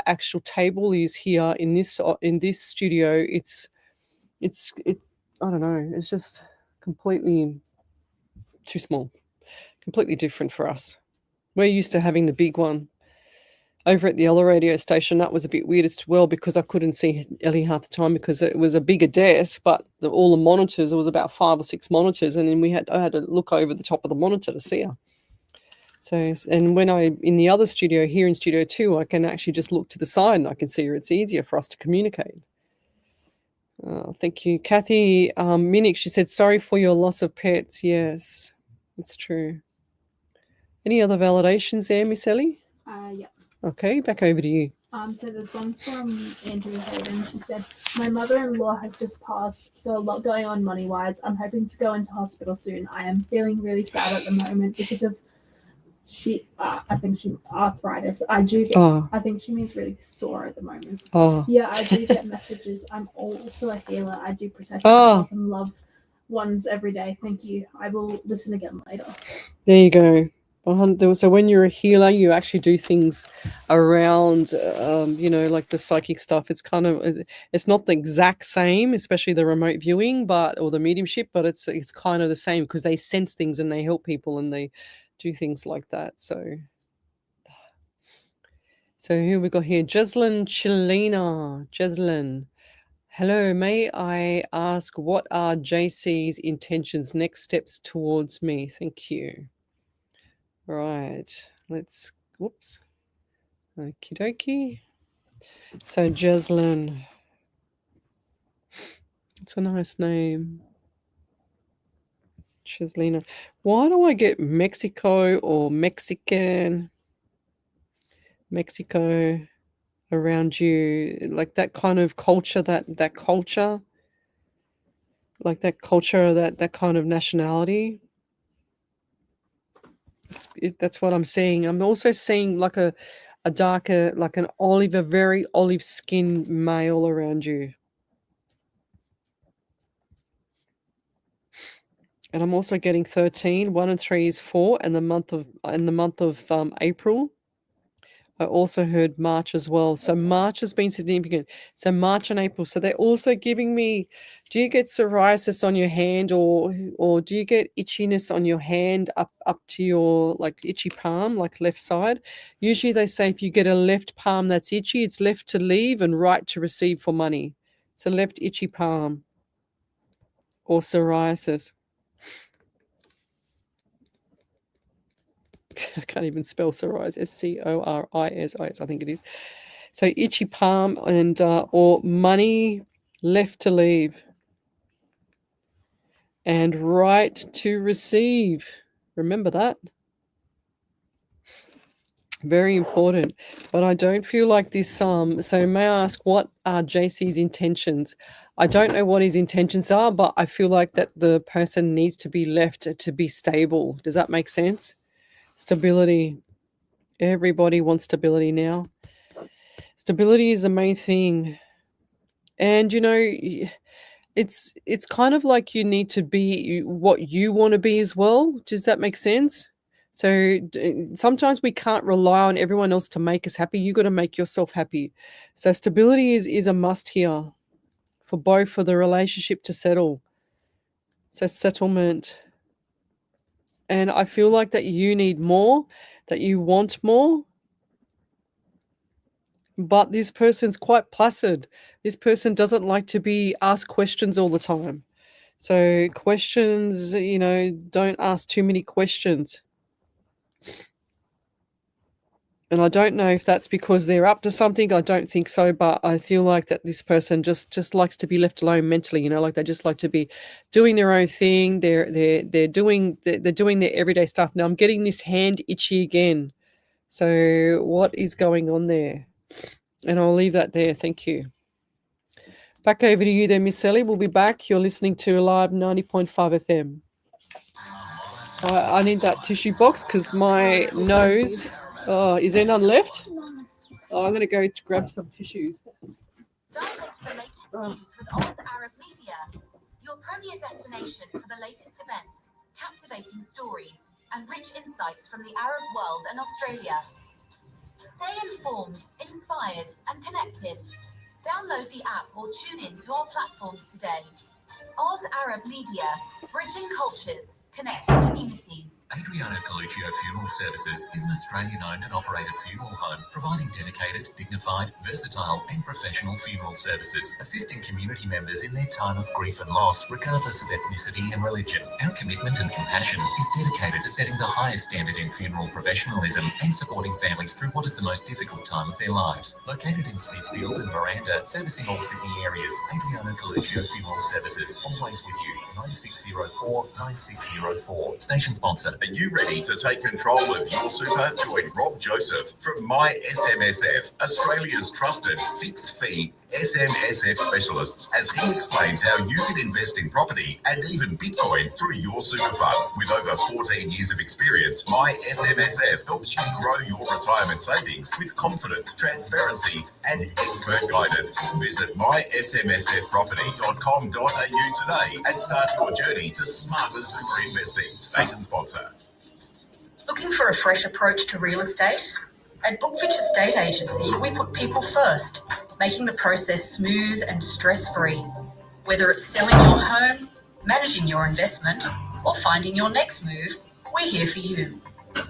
actual table is here in this studio, it's I don't know. It's just completely too small, completely different for us. We're used to having the big one. over at the other radio station, that was a bit weird as well because I couldn't see Ellie half the time because it was a bigger desk, but all the monitors, there was about 5 or 6 monitors, and then I had to look over the top of the monitor to see her. So, and when in the other studio, here in Studio 2, I can actually just look to the side and I can see her. It's easier for us to communicate. Thank you. Kathy Minnick, she said, sorry for your loss of pets. Yes, it's true. Any other validations there, Miss Ellie? Yeah. Okay, back over to you. So there's one from Andrew Hayden. She said, my mother-in-law has just passed, so a lot going on money-wise. I'm hoping to go into hospital soon. I am feeling really sad at the moment because of I think she arthritis. I think she means really sore at the moment. Yeah, I do get messages. I'm also a healer. I do protect myself and love ones every day. Thank you. I will listen again later. There you go. So when you're a healer, you actually do things around, like the psychic stuff. It's it's not the exact same, especially the remote viewing, or the mediumship, but it's kind of the same because they sense things and they help people and they do things like that. So here we got here, Jeslyn Chilena. Jeslyn, hello. May I ask what are JC's intentions, next steps towards me? Thank you. Right, whoops. Okie dokie. So Jeslyn, it's a nice name. Cheslina. Why do I get Mexico or Mexico around you? Like that kind of culture, that culture, like that culture, that kind of nationality. That's what I'm seeing. I'm also seeing like a darker, like a very olive skinned male around you. And I'm also getting 13. 1 and 3 is 4, and the month of April. I also heard March as well. So March has been significant. So March and April. So they're also giving me, do you get psoriasis on your hand or do you get itchiness on your hand up to your like itchy palm, like left side? Usually they say if you get a left palm that's itchy, it's left to leave and right to receive for money. So left itchy palm or psoriasis. I can't even spell psoriasis. Scorisis, I think it is. So itchy palm and or money left to leave and right to receive. Remember that. Very important. But I don't feel like this. So may I ask, what are JC's intentions? I don't know what his intentions are, but I feel like that the person needs to be left to be stable. Does that make sense? Stability. Everybody wants stability now. Stability is the main thing. And, it's kind of like you need to be what you want to be as well. Does that make sense? So sometimes we can't rely on everyone else to make us happy. You got to make yourself happy. So stability is a must here for the relationship to settle. So settlement. And I feel like that you need more, that you want more. But this person's quite placid. This person doesn't like to be asked questions all the time. So questions, don't ask too many questions. And I don't know if that's because they're up to something. I don't think so, but I feel like that this person just likes to be left alone mentally. Like they just like to be doing their own thing. They're doing their everyday stuff. Now I'm getting this hand itchy again. So what is going on there? And I'll leave that there. Thank you. Back over to you there, Miss Sally. We'll be back. You're listening to Live 90.5 FM. I need that tissue box because my nose. Oh, is there none left? Oh, I'm going to go to grab some tissues. Dive into the latest news with Oz Arab Media, your premier destination for the latest events, captivating stories, and rich insights from the Arab world and Australia. Stay informed, inspired, and connected. Download the app or tune in to our platforms today. Oz Arab Media, bridging cultures, Connecting communities. Adriano Coluccio Funeral Services is an Australian-owned and operated funeral home providing dedicated, dignified, versatile and professional funeral services, assisting community members in their time of grief and loss regardless of ethnicity and religion. Our commitment and compassion is dedicated to setting the highest standard in funeral professionalism and supporting families through what is the most difficult time of their lives. Located in Smithfield and Miranda, servicing all Sydney areas, Adriano Coluccio Funeral Services, always with you. 9604 9604. Station sponsor. Are you ready to take control of your super? Join Rob Joseph from My SMSF, Australia's trusted fixed fee SMSF specialists, as he explains how you can invest in property and even Bitcoin through your super fund. With over 14 years of experience, My SMSF helps you grow your retirement savings with confidence, transparency, and expert guidance. Visit mysmsfproperty.com.au today and start your journey to smarter super investing. Station sponsor. Looking for a fresh approach to real estate? At Bookfitch Estate Agency, we put people first, making the process smooth and stress-free. Whether it's selling your home, managing your investment, or finding your next move, we're here for you.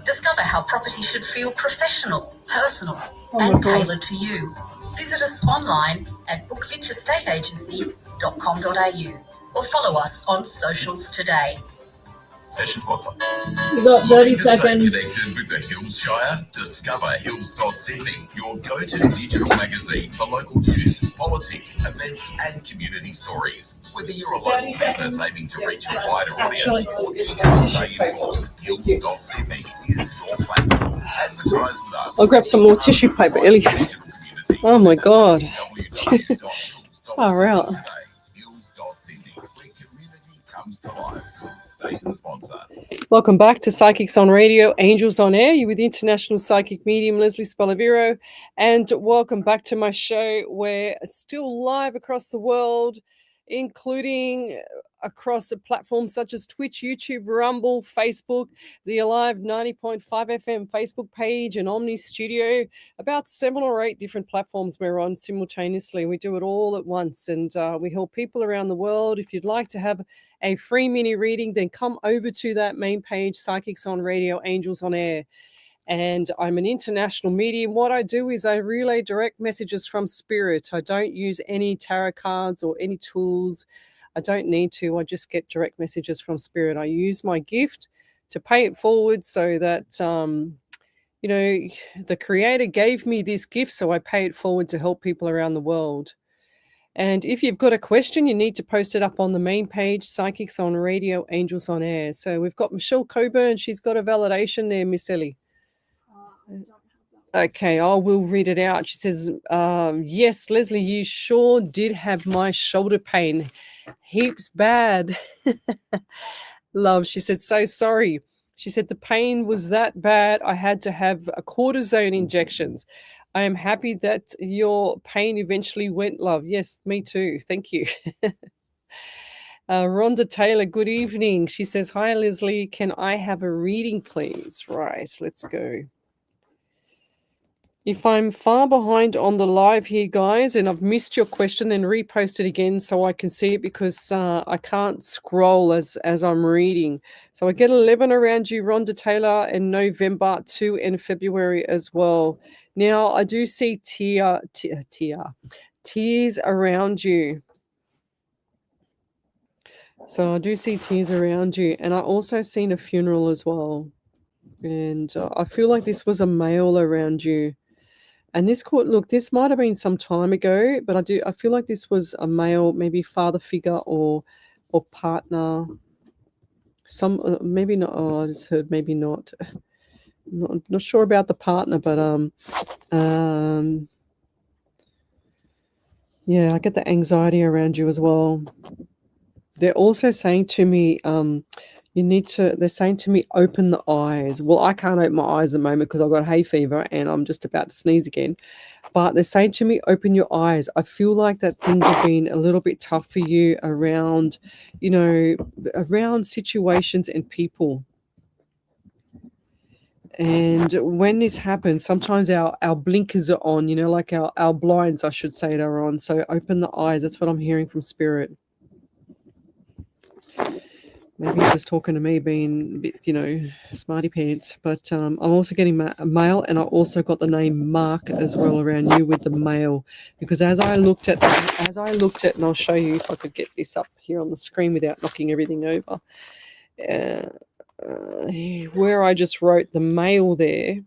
Discover how property should feel professional, personal, and tailored to you. Visit us online at bookfitchestateagency.com.au or follow us on socials today. Station sponsor. You got 30 Looking to stay seconds. connected with the Hills Shire? Discover Hills.Sydney, your go-to digital magazine for local news, politics, events, and community stories. Whether you're a local business aiming to reach a wider audience or eager to stay informed, Hills.Sydney is your platform. Advertise with us. I'll grab some more tissue paper, Ellie. Oh my God. Far out. Hills.Sydney, where community comes to life. Station sponsor. Welcome back to Psychics on Radio, Angels on Air. You're with International Psychic Medium Lesley Spaliviero. And welcome back to my show. We're still live across the world, including across platforms such as Twitch, YouTube, Rumble, Facebook, the Alive 90.5 FM Facebook page, and Omni Studio. About 7 or 8 different platforms we're on simultaneously. We do it all at once, and we help people around the world. If you'd like to have a free mini reading, then come over to that main page, Psychics on Radio, Angels on Air. And I'm an international medium. What I do is I relay direct messages from spirit. I don't use any tarot cards or any tools. I don't need to. I just get direct messages from spirit. I use my gift to pay it forward so that, the Creator gave me this gift, so I pay it forward to help people around the world. And if you've got a question, you need to post it up on the main page, Psychics on Radio, Angels on Air. So we've got Michelle Coburn. She's got a validation there, Miss Ellie. Okay, I will read it out. She says, yes, Leslie, you sure did have my shoulder pain. Heaps bad. Love, she said, so sorry. She said, the pain was that bad, I had to have a cortisone injections. I am happy that your pain eventually went, love. Yes, me too. Thank you. Rhonda Taylor, good evening. She says, hi, Leslie. Can I have a reading, please? Right, let's go. If I'm far behind on the live here, guys, and I've missed your question, then repost it again so I can see it, because I can't scroll as I'm reading. So I get 11 around you, Rhonda Taylor, in November, 2 in February as well. Now, I do see tears around you. So I do see tears around you. And I also seen a funeral as well. And I feel like this was a male around you. And this this might have been some time ago, but I feel like this was a male, maybe father figure or partner. Maybe not. Oh, I just heard maybe not. Not sure about the partner, but yeah, I get the anxiety around you as well. They're also saying to me, they're saying to me, open the eyes. Well, I can't open my eyes at the moment because I've got hay fever and I'm just about to sneeze again. But they're saying to me, open your eyes. I feel like that things have been a little bit tough for you around, around situations and people. And when this happens, sometimes our blinkers are on, like our blinds, I should say, are on. So open the eyes. That's what I'm hearing from Spirit. Maybe he's just talking to me being a bit, smarty pants. But I'm also getting mail, and I also got the name Mark as well around you with the mail. Because as I looked at, and I'll show you if I could get this up here on the screen without knocking everything over. Where I just wrote the mail there,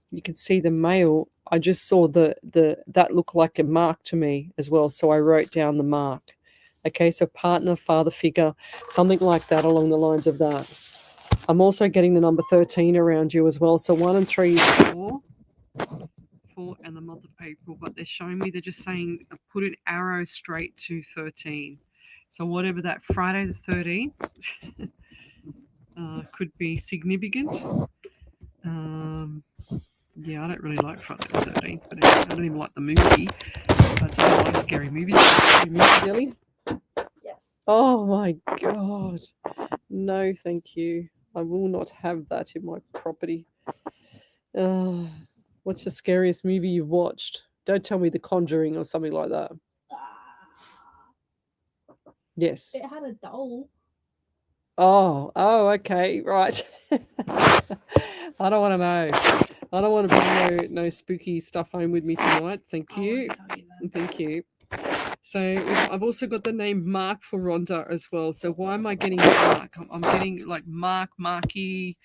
you can see the mail. I just saw that looked like a mark to me as well. So I wrote down the mark. Okay, so partner, father figure, something like that along the lines of that. I'm also getting the number 13 around you as well. So 1 and 3 is 4 and the month of April. But they're showing me, they're just saying put an arrow straight to 13. So whatever that Friday the 13th could be significant. Yeah, I don't really like Friday the 13th, but I don't even like the movie. But I don't like scary movies. Scary movies, Ellie? Yes. Oh my God. No, thank you. I will not have that in my property. What's the scariest movie you've watched? Don't tell me The Conjuring or something like that. Yes. It had a doll. Oh, okay, right. I don't want to know. I don't want to bring no spooky stuff home with me tonight. Thank you. Thank you. So I've also got the name Mark for Rhonda as well. So why am I getting Mark? I'm getting like Marky,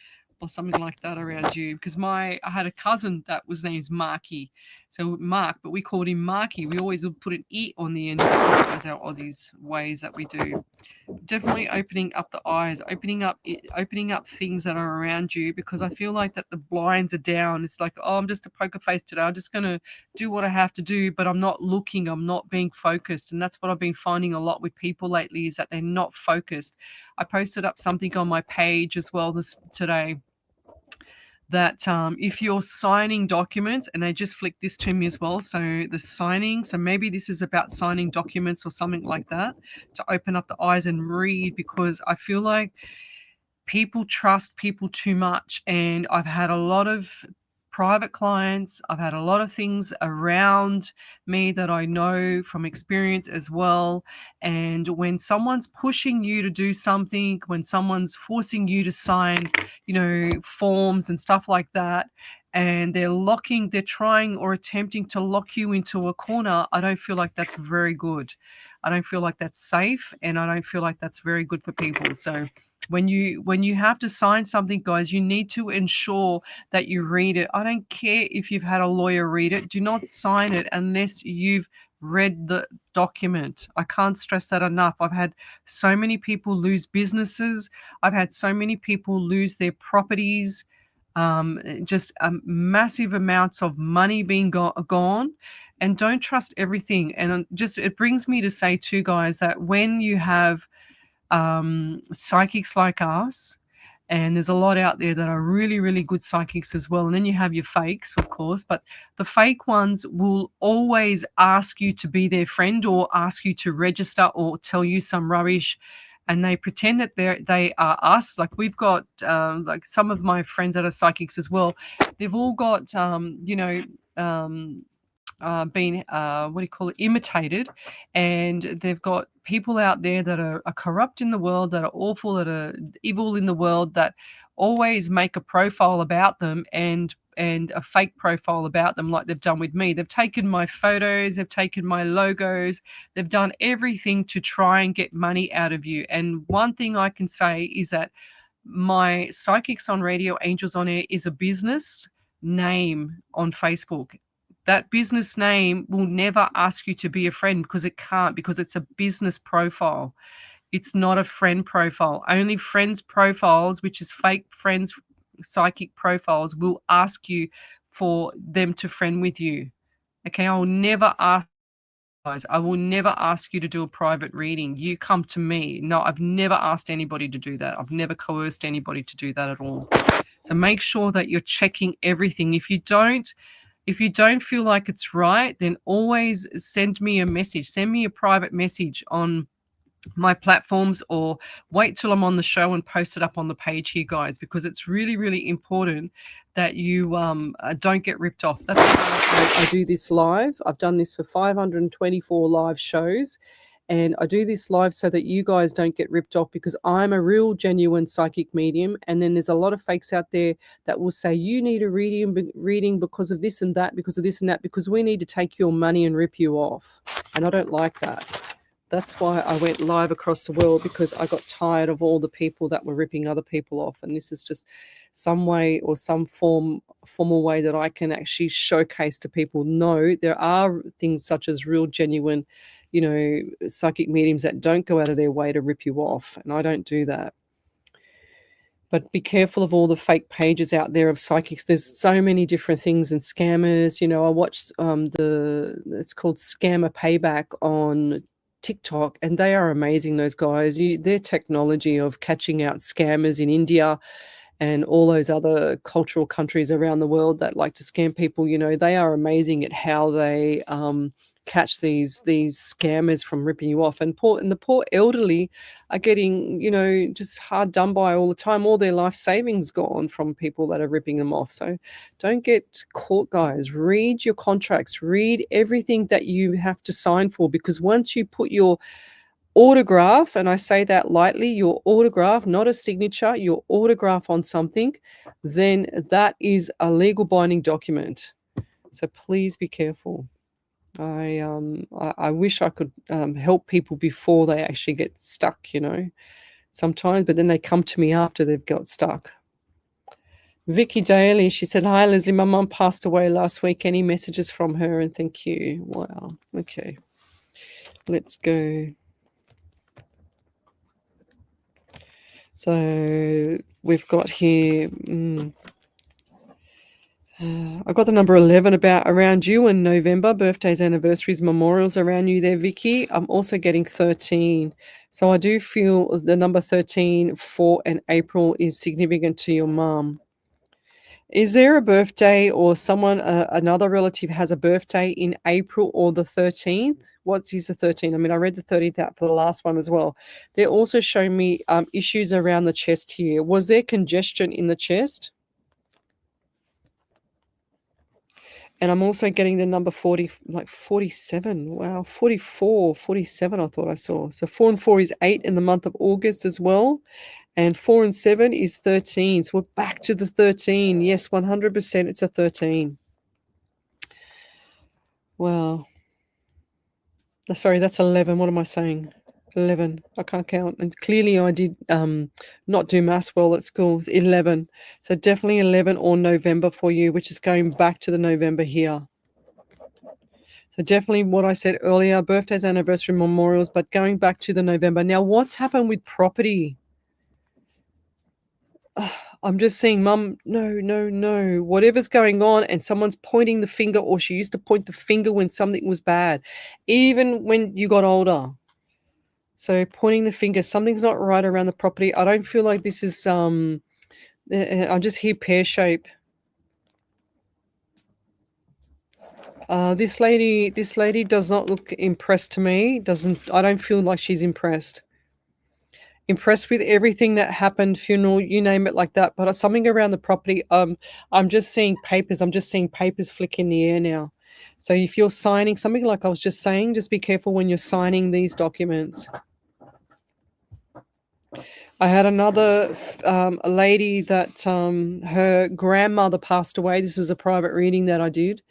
or something like that around you, because I had a cousin that was named Marky. So Mark, but we called him Marky. We always would put an E on the end as our Aussies ways that we do. Definitely opening up the eyes, opening up things that are around you, because I feel like that the blinds are down. It's like, oh, I'm just a poker face today. I'm just going to do what I have to do, but I'm not looking. I'm not being focused. And that's what I've been finding a lot with people lately, is that they're not focused. I posted up something on my page as well today, that if you're signing documents, and they just flicked this to me as well, so the signing, so maybe this is about signing documents or something like that, to open up the eyes and read, because I feel like people trust people too much. And I've had a lot of private clients, I've had a lot of things around me that I know from experience as well. And when someone's pushing you to do something, when someone's forcing you to sign, forms and stuff like that, and they're trying or attempting to lock you into a corner, I don't feel like that's very good. I don't feel like that's safe, and I don't feel like that's very good for people. So when you have to sign something, guys, you need to ensure that you read it. I don't care if you've had a lawyer read it. Do not sign it unless you've read the document. I can't stress that enough. I've had so many people lose businesses. I've had so many people lose their properties. Just massive amounts of money being gone. And don't trust everything. And it brings me to say too, guys, that when you have psychics like us, and there's a lot out there that are really, really good psychics as well, and then you have your fakes, of course, but the fake ones will always ask you to be their friend, or ask you to register, or tell you some rubbish, and they pretend that they are us. Like we've got like some of my friends that are psychics as well, they've all got been imitated, and they've got people out there that are corrupt in the world, that are awful, that are evil in the world, that always make a profile about them, and a fake profile about them, like they've done with me. They've taken my photos, they've taken my logos, they've done everything to try and get money out of you. And one thing I can say is that my Psychics on Radio, Angels on Air is a business name on Facebook. That business name will never ask you to be a friend, because it can't, because it's a business profile. It's not a friend profile. Only friends profiles, which is fake friends, psychic profiles, will ask you for them to friend with you. Okay, I will never ask you to do a private reading. You come to me. No, I've never asked anybody to do that. I've never coerced anybody to do that at all. So make sure that you're checking everything. If you don't feel like it's right, then always send me a message. Send me a private message on my platforms, or wait till I'm on the show and post it up on the page here, guys, because it's really, really important that you don't get ripped off. That's why I do this live. I've done this for 524 live shows, And I do this live so that you guys don't get ripped off, because I'm a real genuine psychic medium. And then there's a lot of fakes out there that will say you need a reading because of this and that, because of this and that, because we need to take your money and rip you off. And I don't like that. That's why I went live across the world, because I got tired of all the people that were ripping other people off. And this is just some way or some formal way that I can actually showcase to people, no, there are things such as real, genuine, psychic mediums that don't go out of their way to rip you off. And I don't do that. But be careful of all the fake pages out there of psychics. There's so many different things, and scammers. I watched it's called Scammer Payback on TikTok, and they are amazing, those guys. Their technology of catching out scammers in India and all those other cultural countries around the world that like to scam people, they are amazing at how they catch these scammers from ripping you off. And the poor elderly are getting, just hard done by all the time. All their life savings gone from people that are ripping them off. So don't get caught, guys. Read your contracts. Read everything that you have to sign for, because once you put your autograph, and I say that lightly, your autograph, not a signature, your autograph on something, then that is a legal binding document. So please be careful. I wish I could help people before they actually get stuck, sometimes, but then they come to me after they've got stuck. Vicky Daly, she said, hi, Lesley, my mum passed away last week. Any messages from her? And thank you. Wow. Okay. Let's go. So we've got here... I got the number 11 around you in November, birthdays, anniversaries, memorials around you there, Vicky. I'm also getting 13. So I do feel the number 13 for an April is significant to your mum. Is there a birthday or someone, another relative has a birthday in April or the 13th? What is the 13th? I mean, I read the 13th out for the last one as well. They're also showing me issues around the chest here. Was there congestion in the chest? And I'm also getting the number 40, like 47. Wow, 44, 47 I thought I saw. So 4 and 4 is 8 in the month of August as well. And 4 and 7 is 13. So we're back to the 13. Yes, 100% it's a 13. Wow. Sorry, that's 11. What am I saying? 11. I can't count. And clearly I did not do maths well at school. 11. So definitely 11 or November for you, which is going back to the November here. So definitely what I said earlier, birthdays, anniversary, memorials, but going back to the November. Now, what's happened with property? I'm just seeing, Mum, no. Whatever's going on, and someone's pointing the finger, or she used to point the finger when something was bad, even when you got older. So pointing the finger, something's not right around the property. I don't feel like this is, I just hear pear shape. This lady does not look impressed to me. I don't feel like she's impressed. Impressed with everything that happened, funeral, you name it, like that. But something around the property, I'm just seeing papers. I'm just seeing papers flick in the air now. So if you're signing something, like I was just saying, just be careful when you're signing these documents. I had another a lady that her grandmother passed away. This was a private reading that I did.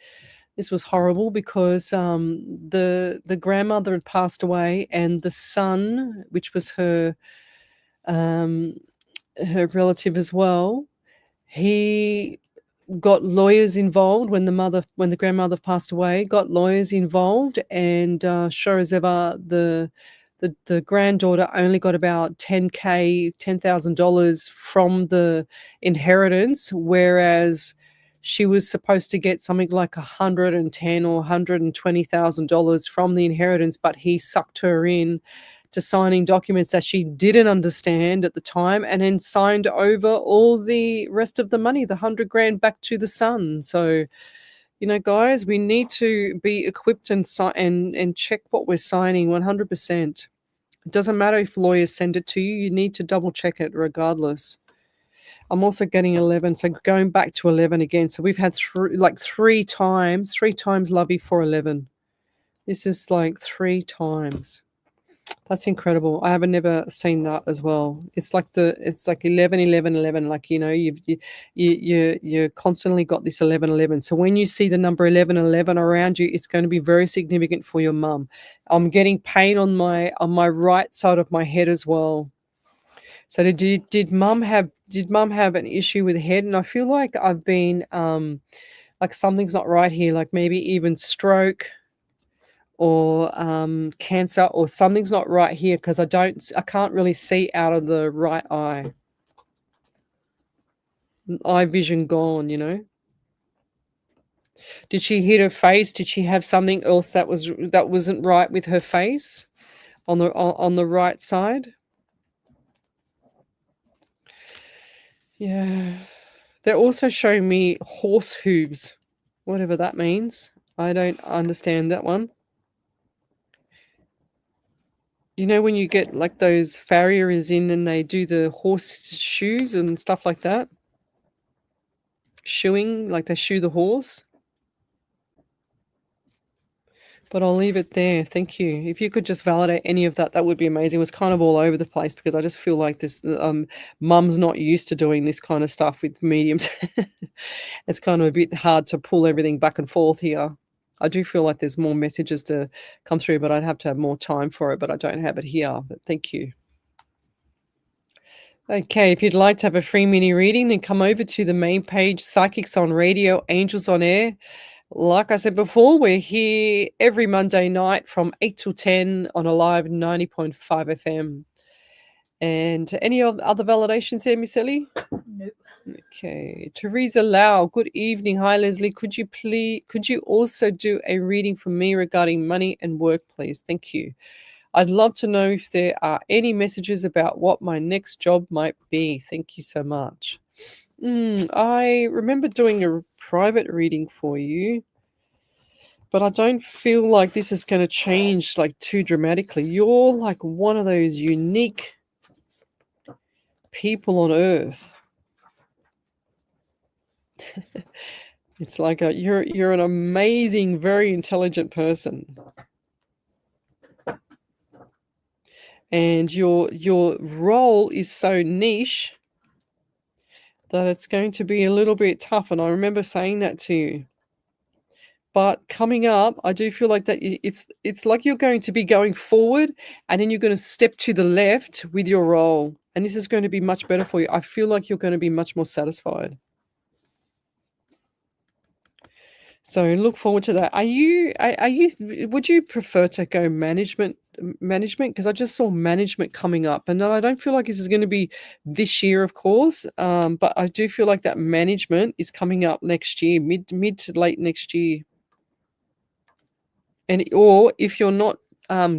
This was horrible because the grandmother had passed away, and the son, which was her relative as well, he got lawyers involved when the grandmother passed away. Got lawyers involved, and sure as ever, the granddaughter only got about $10,000 from the inheritance, whereas she was supposed to get something like $110,000 or $120,000 from the inheritance, but he sucked her in to signing documents that she didn't understand at the time, and then signed over all the rest of the money, the $100,000, back to the son. So, guys, we need to be equipped and check what we're signing 100%. It doesn't matter if lawyers send it to you. You need to double check it regardless. I'm also getting 11, so going back to 11 again. So we've had three times Lovey for 11. This is like 3 times. That's incredible. I haven't never seen that as well. It's like 11, 11, 11. Like, you know, you constantly got this 11, 11. So when you see the number 11, 11 around you, it's going to be very significant for your mum. I'm getting pain on my right side of my head as well. So did mum have an issue with head? And I feel like I've been like something's not right here, like maybe even stroke or cancer, or something's not right here because I can't really see out of the right eye. Eye vision gone, you know. Did she hit her face? Did she have something else that wasn't right with her face on the right side? Yeah. They're also showing me horse hooves, whatever that means. I don't understand that one. You know when you get like those farriers in and they do the horse shoes and stuff like that? Shoeing, like they shoe the horse. But I'll leave it there. Thank you. If you could just validate any of that, that would be amazing. It was kind of all over the place because I just feel like this mum's not used to doing this kind of stuff with mediums. It's kind of a bit hard to pull everything back and forth here. I do feel like there's more messages to come through, but I'd have to have more time for it, but I don't have it here. But thank you. Okay, if you'd like to have a free mini reading, then come over to the main page, Psychics on Radio, Angels on Air. Like I said before, we're here every Monday night from 8 till 10 on a live 90.5 FM. And any other validations there, Miss Ellie? Nope. Okay. Teresa Lau, good evening. Hi, Leslie. Could you also do a reading for me regarding money and work, please? Thank you. I'd love to know if there are any messages about what my next job might be. Thank you so much. I remember doing a private reading for you, but I don't feel like this is going to change like too dramatically. You're like one of those unique people on earth. It's like you're an amazing, very intelligent person. And your role is so niche that it's going to be a little bit tough. And I remember saying that to you. But coming up, I do feel like that it's like you're going to be going forward and then you're going to step to the left with your role. And this is going to be much better for you. I feel like you're going to be much more satisfied. So look forward to that. Would you prefer to go management? Because I just saw management coming up, and I don't feel like this is going to be this year, of course. But I do feel like that management is coming up next year, mid to late next year. Or if you're not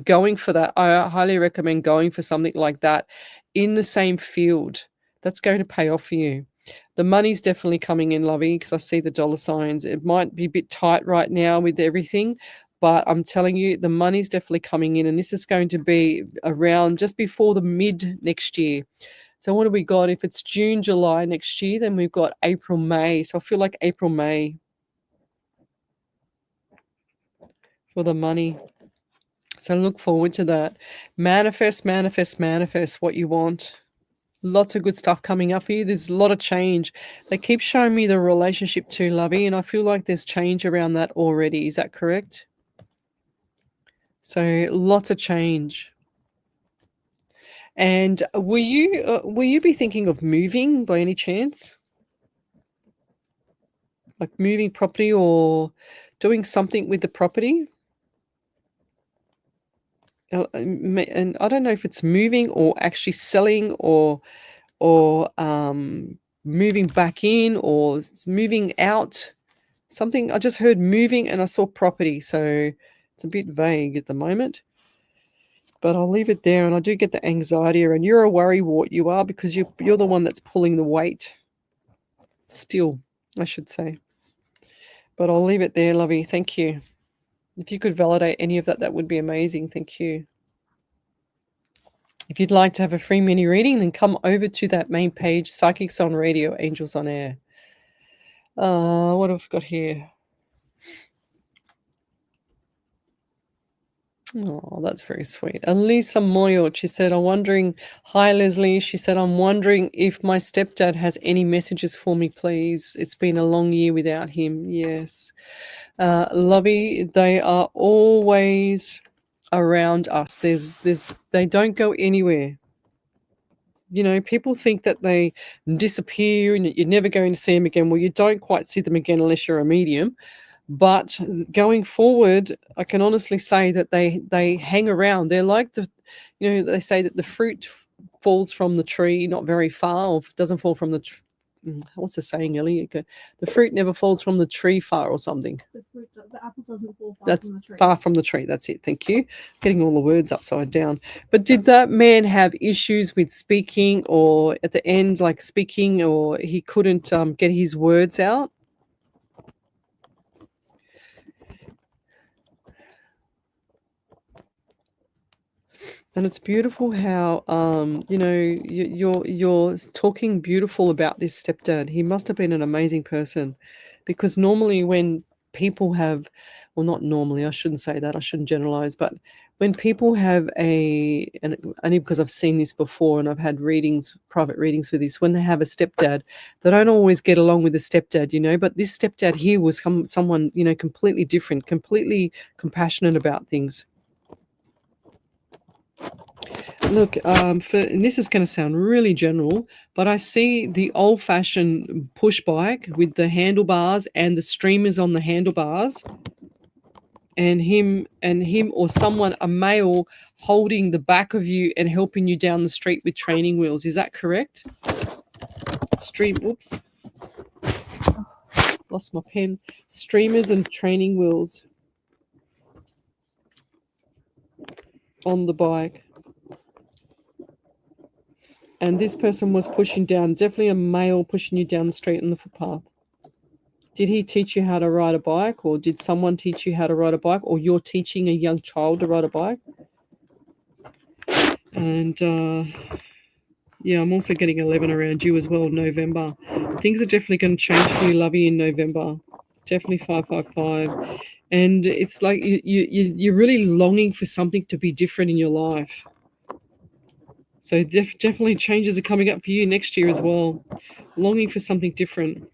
going for that, I highly recommend going for something like that in the same field. That's going to pay off for you. The money's definitely coming in, lovey, because I see the dollar signs. It might be a bit tight right now with everything, but I'm telling you, the money's definitely coming in, and this is going to be around just before the mid next year. So what have we got? If it's June, July next year, then we've got April, May. So I feel like April, May for the money. So look forward to that. Manifest, manifest, manifest what you want. Lots of good stuff coming up for you. There's a lot of change. They keep showing me the relationship too, lovey, and I feel like there's change around that already. Is that correct? So lots of change. And will you be thinking of moving by any chance? Like moving property or doing something with the property? And I don't know if it's moving or actually selling or moving back in or moving out. Something I just heard moving and I saw property, so it's a bit vague at the moment. But I'll leave it there, and I do get the anxiety around. You're a worrywart, you are, because you're the one that's pulling the weight. Still, I should say. But I'll leave it there, lovey. Thank you. If you could validate any of that, that would be amazing. Thank you. If you'd like to have a free mini reading, then come over to that main page, Psychics on Radio, Angels on Air. What have we got here? Oh, that's very sweet. Elisa Moyot, she said, I'm wondering, hi Leslie, she said, I'm wondering if my stepdad has any messages for me, please. It's been a long year without him. Yes. Lovey, they are always around us. They don't go anywhere. You know, people think that they disappear and that you're never going to see them again. Well, you don't quite see them again unless you're a medium. But going forward, I can honestly say that they hang around. They're like they say that the fruit falls from the tree not very far, or doesn't fall from the what's the saying, Ellie? The fruit never falls from the tree far, or something. The apple doesn't fall far That's from the tree. far from the tree. That's it. Thank you. Getting all the words upside down. But did that man have issues with speaking, or at the end, like speaking, or he couldn't get his words out? And it's beautiful how you're talking beautiful about this stepdad. He must have been an amazing person, because normally when people have, well, not normally, I shouldn't say that, I shouldn't generalize, but when people have and only because I've seen this before and I've had private readings for this, when they have a stepdad, they don't always get along with the stepdad, but this stepdad here was someone, completely different, completely compassionate about things. Look, and this is going to sound really general, but I see the old-fashioned push bike with the handlebars and the streamers on the handlebars, and him or someone, a male, holding the back of you and helping you down the street with training wheels. Is that correct? Oops. Lost my pen. Streamers and training wheels on the bike. And this person was pushing down, definitely a male pushing you down the street on the footpath. Did he teach you how to ride a bike, or did someone teach you how to ride a bike, or you're teaching a young child to ride a bike? And yeah, I'm also getting 11 around you as well, November. Things are definitely going to change for you, Lovey, in November. Definitely 555. And it's like you're really longing for something to be different in your life. So definitely changes are coming up for you next year as well. Longing for something different.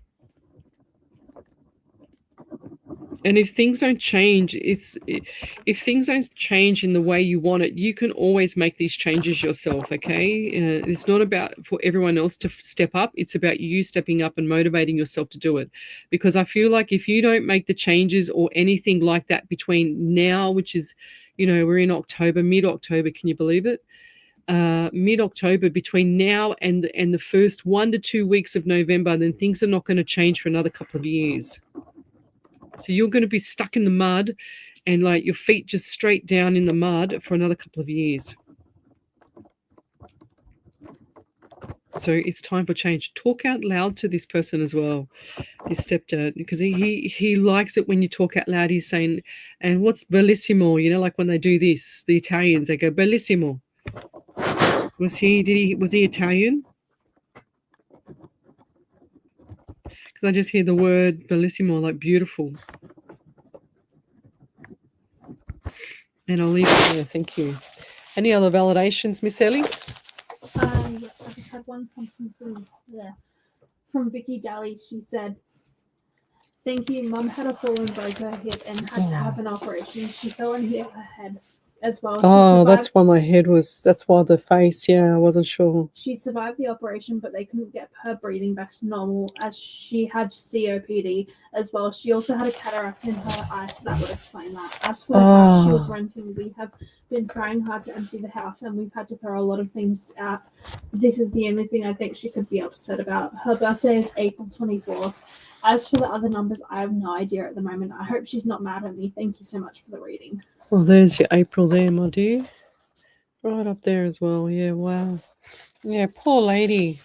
And if things don't change, if things don't change in the way you want it, you can always make these changes yourself, okay? It's not about for everyone else to step up. It's about you stepping up and motivating yourself to do it. Because I feel like if you don't make the changes or anything like that between now, which is, we're in October, mid-October, can you believe it? Mid-October, between now and the first 1 to 2 weeks of November, then things are not going to change for another couple of years. So you're going to be stuck in the mud and like your feet just straight down in the mud for another couple of years. So it's time for change. Talk out loud to this person as well, his stepdad, because he likes it when you talk out loud. He's saying, and what's bellissimo? Like when they do this, the Italians, they go bellissimo. Was he Italian? Because I just hear the word bellissimo, like beautiful. And I'll leave it there. Thank you. Any other validations, Miss Ellie? Yes, I just had one come from Vicky Daly. She said, "Thank you. Mum had a fall and broke her hip and had to have an operation. She fell and hit her head as well. That's why my head was. That's why the face. Yeah, I wasn't sure. She survived the operation, but they couldn't get her breathing back to normal as she had COPD as well. She also had a cataract in her eye, so that would explain that. As for the house she was renting, we have been trying hard to empty the house, and we've had to throw a lot of things out. This is the only thing I think she could be upset about. Her birthday is April 24th. As for the other numbers, I have no idea at the moment. I hope she's not mad at me. Thank you so much for the reading." Well, there's your April there, my dear. Right up there as well. Yeah, wow. Yeah, poor lady.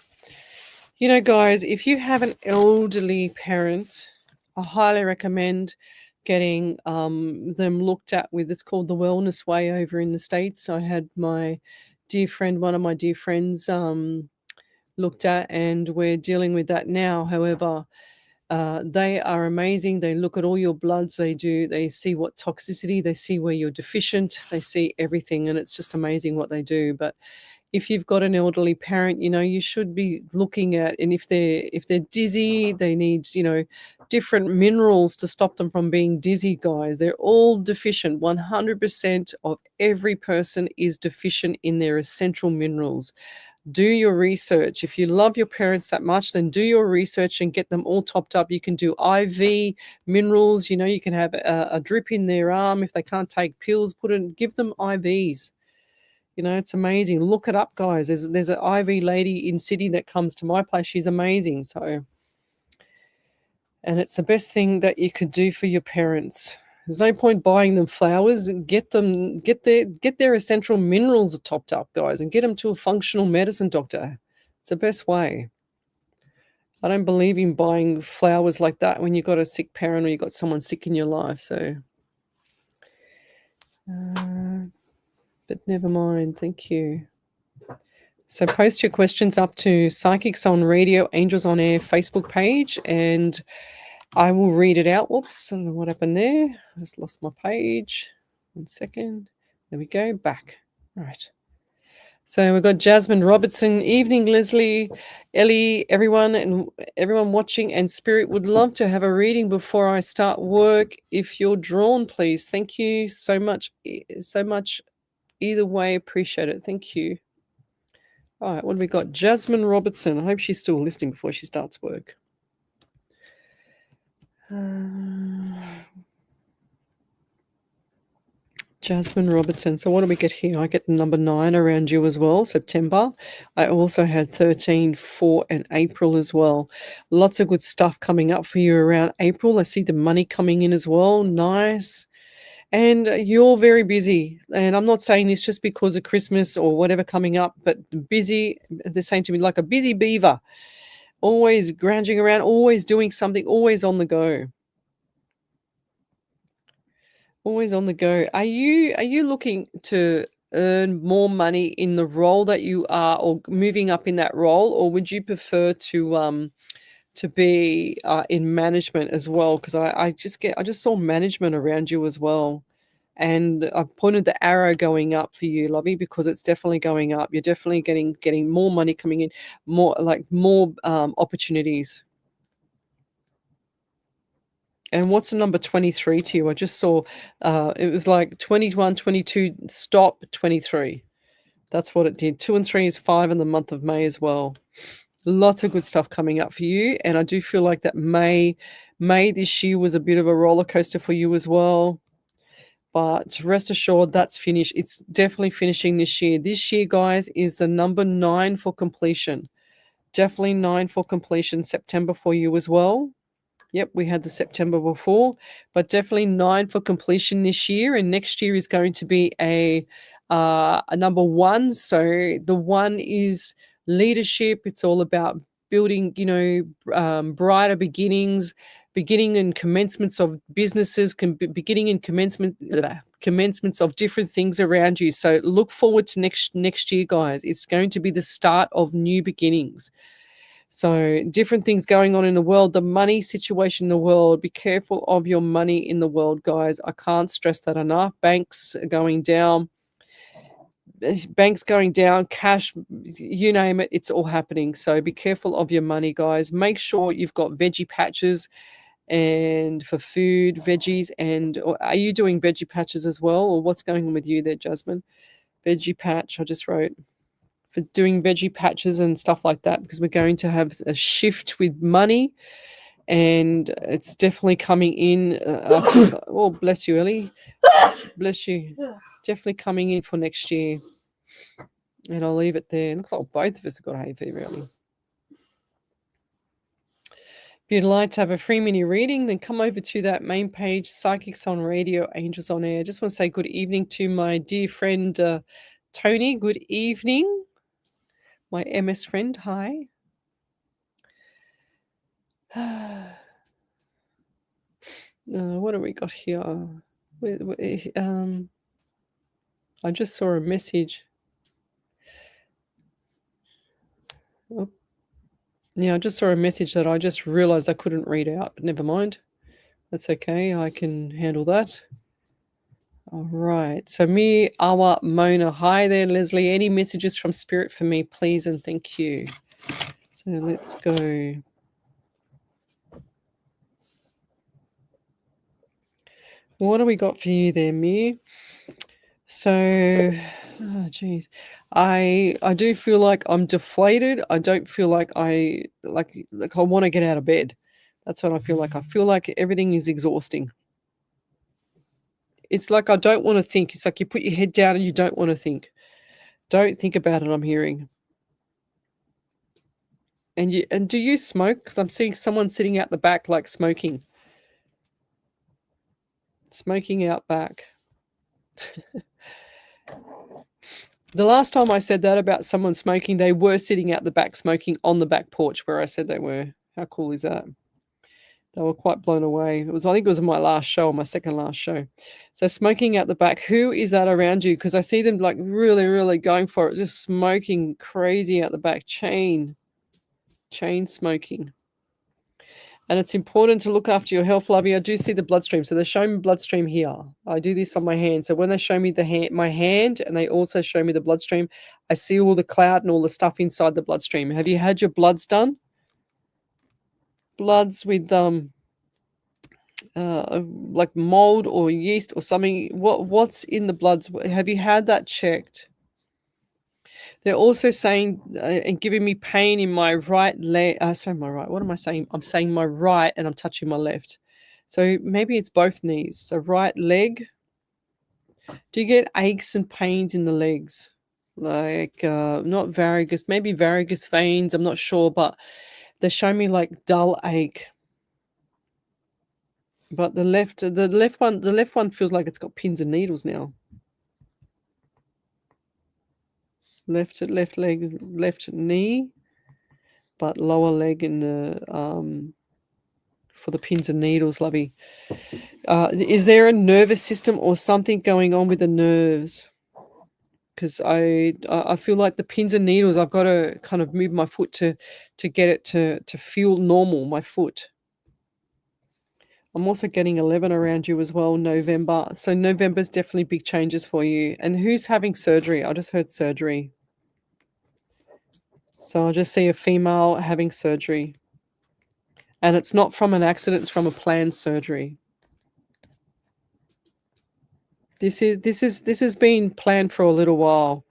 Guys, if you have an elderly parent, I highly recommend getting them looked at with, it's called the Wellness Way over in the States. I had one of my dear friends looked at, and we're dealing with that now. However, They are amazing. They look at all your bloods. They see what toxicity, they see where you're deficient, they see everything, and it's just amazing what they do. But if you've got an elderly parent, you should be looking at, and if they're dizzy, they need, different minerals to stop them from being dizzy, guys. They're all deficient. 100% of every person is deficient in their essential minerals. Do your research. If you love your parents that much, then do your research and get them all topped up. You can do IV minerals. You can have a drip in their arm. If they can't take pills, give them IVs. It's amazing. Look it up, guys. There's an IV lady in Sydney that comes to my place. She's amazing. And it's the best thing that you could do for your parents. There's no point buying them flowers. Get their essential minerals topped up, guys, and get them to a functional medicine doctor. It's the best way. I don't believe in buying flowers like that when you've got a sick parent or you've got someone sick in your life. So, but never mind. Thank you. So post your questions up to Psychics on Radio, Angels on Air Facebook page, and I will read it out. Whoops, I don't know what happened there. I just lost my page. 1 second. There we go. Back. All right. So we've got Jasmine Robertson. Evening, Leslie, Ellie, everyone, and everyone watching, and Spirit would love to have a reading before I start work. If you're drawn, please. Thank you so much. So much. Either way, appreciate it. Thank you. All right, what have we got? Jasmine Robertson. I hope she's still listening before she starts work. Jasmine Robertson. So what do we get here? I get number 9 around you as well, September. I also had 13, 4, and April as well. Lots of good stuff coming up for you around April. I see the money coming in as well. Nice. And you're very busy. And I'm not saying this just because of Christmas or whatever coming up, but busy, they're saying to me, like a busy beaver. Always grounding around, always doing something, always on the go. Always on the go. Are you looking to earn more money in the role that you are, or moving up in that role, or would you prefer to be in management as well? Because I just saw management around you as well, and I've pointed the arrow going up for you, lovey, because it's definitely going up. You're definitely getting more money coming in, more opportunities. And what's the number 23 to you? I just saw it was like 21, 22, stop, 23. That's what it did. 2 and 3 is 5 in the month of May as well. Lots of good stuff coming up for you. And I do feel like that May this year was a bit of a roller coaster for you as well. But rest assured, that's finished. It's definitely finishing this year. This year, guys, is the number 9 for completion. Definitely 9 for completion. September for you as well. Yep, we had the September before, but definitely 9 for completion this year. And next year is going to be a number 1. So the 1 is leadership. It's all about building, brighter beginnings, beginning and commencements of businesses, beginning and commencements of different things around you. So look forward to next year, guys. It's going to be the start of new beginnings. So different things going on in the world, the money situation in the world. Be careful of your money in the world, guys. I can't stress that enough. Banks are going down. Cash, you name it, it's all happening. So be careful of your money, guys. Make sure you've got veggie patches and for food, veggies. And are you doing veggie patches as well? Or what's going on with you there, Jasmine? Veggie patch, I just wrote. For doing veggie patches and stuff like that, because we're going to have a shift with money, and it's definitely coming in. Oh, bless you, Ellie. Bless you. Definitely coming in for next year. And I'll leave it there. It looks like both of us have got hay fever, really. If you'd like to have a free mini reading, then come over to that main page, Psychics on Radio, Angels on Air. I just want to say good evening to my dear friend Tony. Good evening. My MS friend, hi. What have we got here? I just saw a message. Oh, Yeah, I just saw a message that I just realized I couldn't read out, but never mind. That's okay. I can handle that. All right. So me, Awa, Mona. Hi there, Leslie. Any messages from Spirit for me, please, and thank you. So let's go. What do we got for you there, me? So, geez, I do feel like I'm deflated. I don't feel like I want to get out of bed. That's what I feel like. I feel like everything is exhausting. It's like I don't want to think. It's like you put your head down and you don't want to think. Don't think about it, I'm hearing. And do you smoke? Because I'm seeing someone sitting out the back like smoking. Smoking out back. The last time I said that about someone smoking, they were sitting out the back smoking on the back porch where I said they were. How cool is that? They were quite blown away. I think it was my last show, my second last show. So smoking out the back. Who is that around you? Because I see them like really, really going for it. Just smoking crazy out the back. Chain smoking. And it's important to look after your health, lovey. I do see the bloodstream. So they're showing me bloodstream here. I do this on my hand. So when they show me my hand and they also show me the bloodstream, I see all the cloud and all the stuff inside the bloodstream. Have you had your bloods done? Bloods with like mold or yeast or something. What's in the bloods? Have you had that checked? They're also saying and giving me pain in my right leg. Sorry, my right. What am I saying? I'm saying my right and I'm touching my left. So maybe it's both knees. So right leg. Do you get aches and pains in the legs? Like not varicose, maybe varicose veins. I'm not sure, but they show me like dull ache. But the left one feels like it's got pins and needles now. Left leg, left knee, but lower leg in the for the pins and needles, lovey. Is there a nervous system or something going on with the nerves? Because I feel like the pins and needles, I've got to kind of move my foot to get it to feel normal, my foot. I'm also getting 11 around you as well, November. So November's definitely big changes for you. And who's having surgery? I just heard surgery. So I'll just see a female having surgery. And it's not from an accident, it's from a planned surgery. This has been planned for a little while.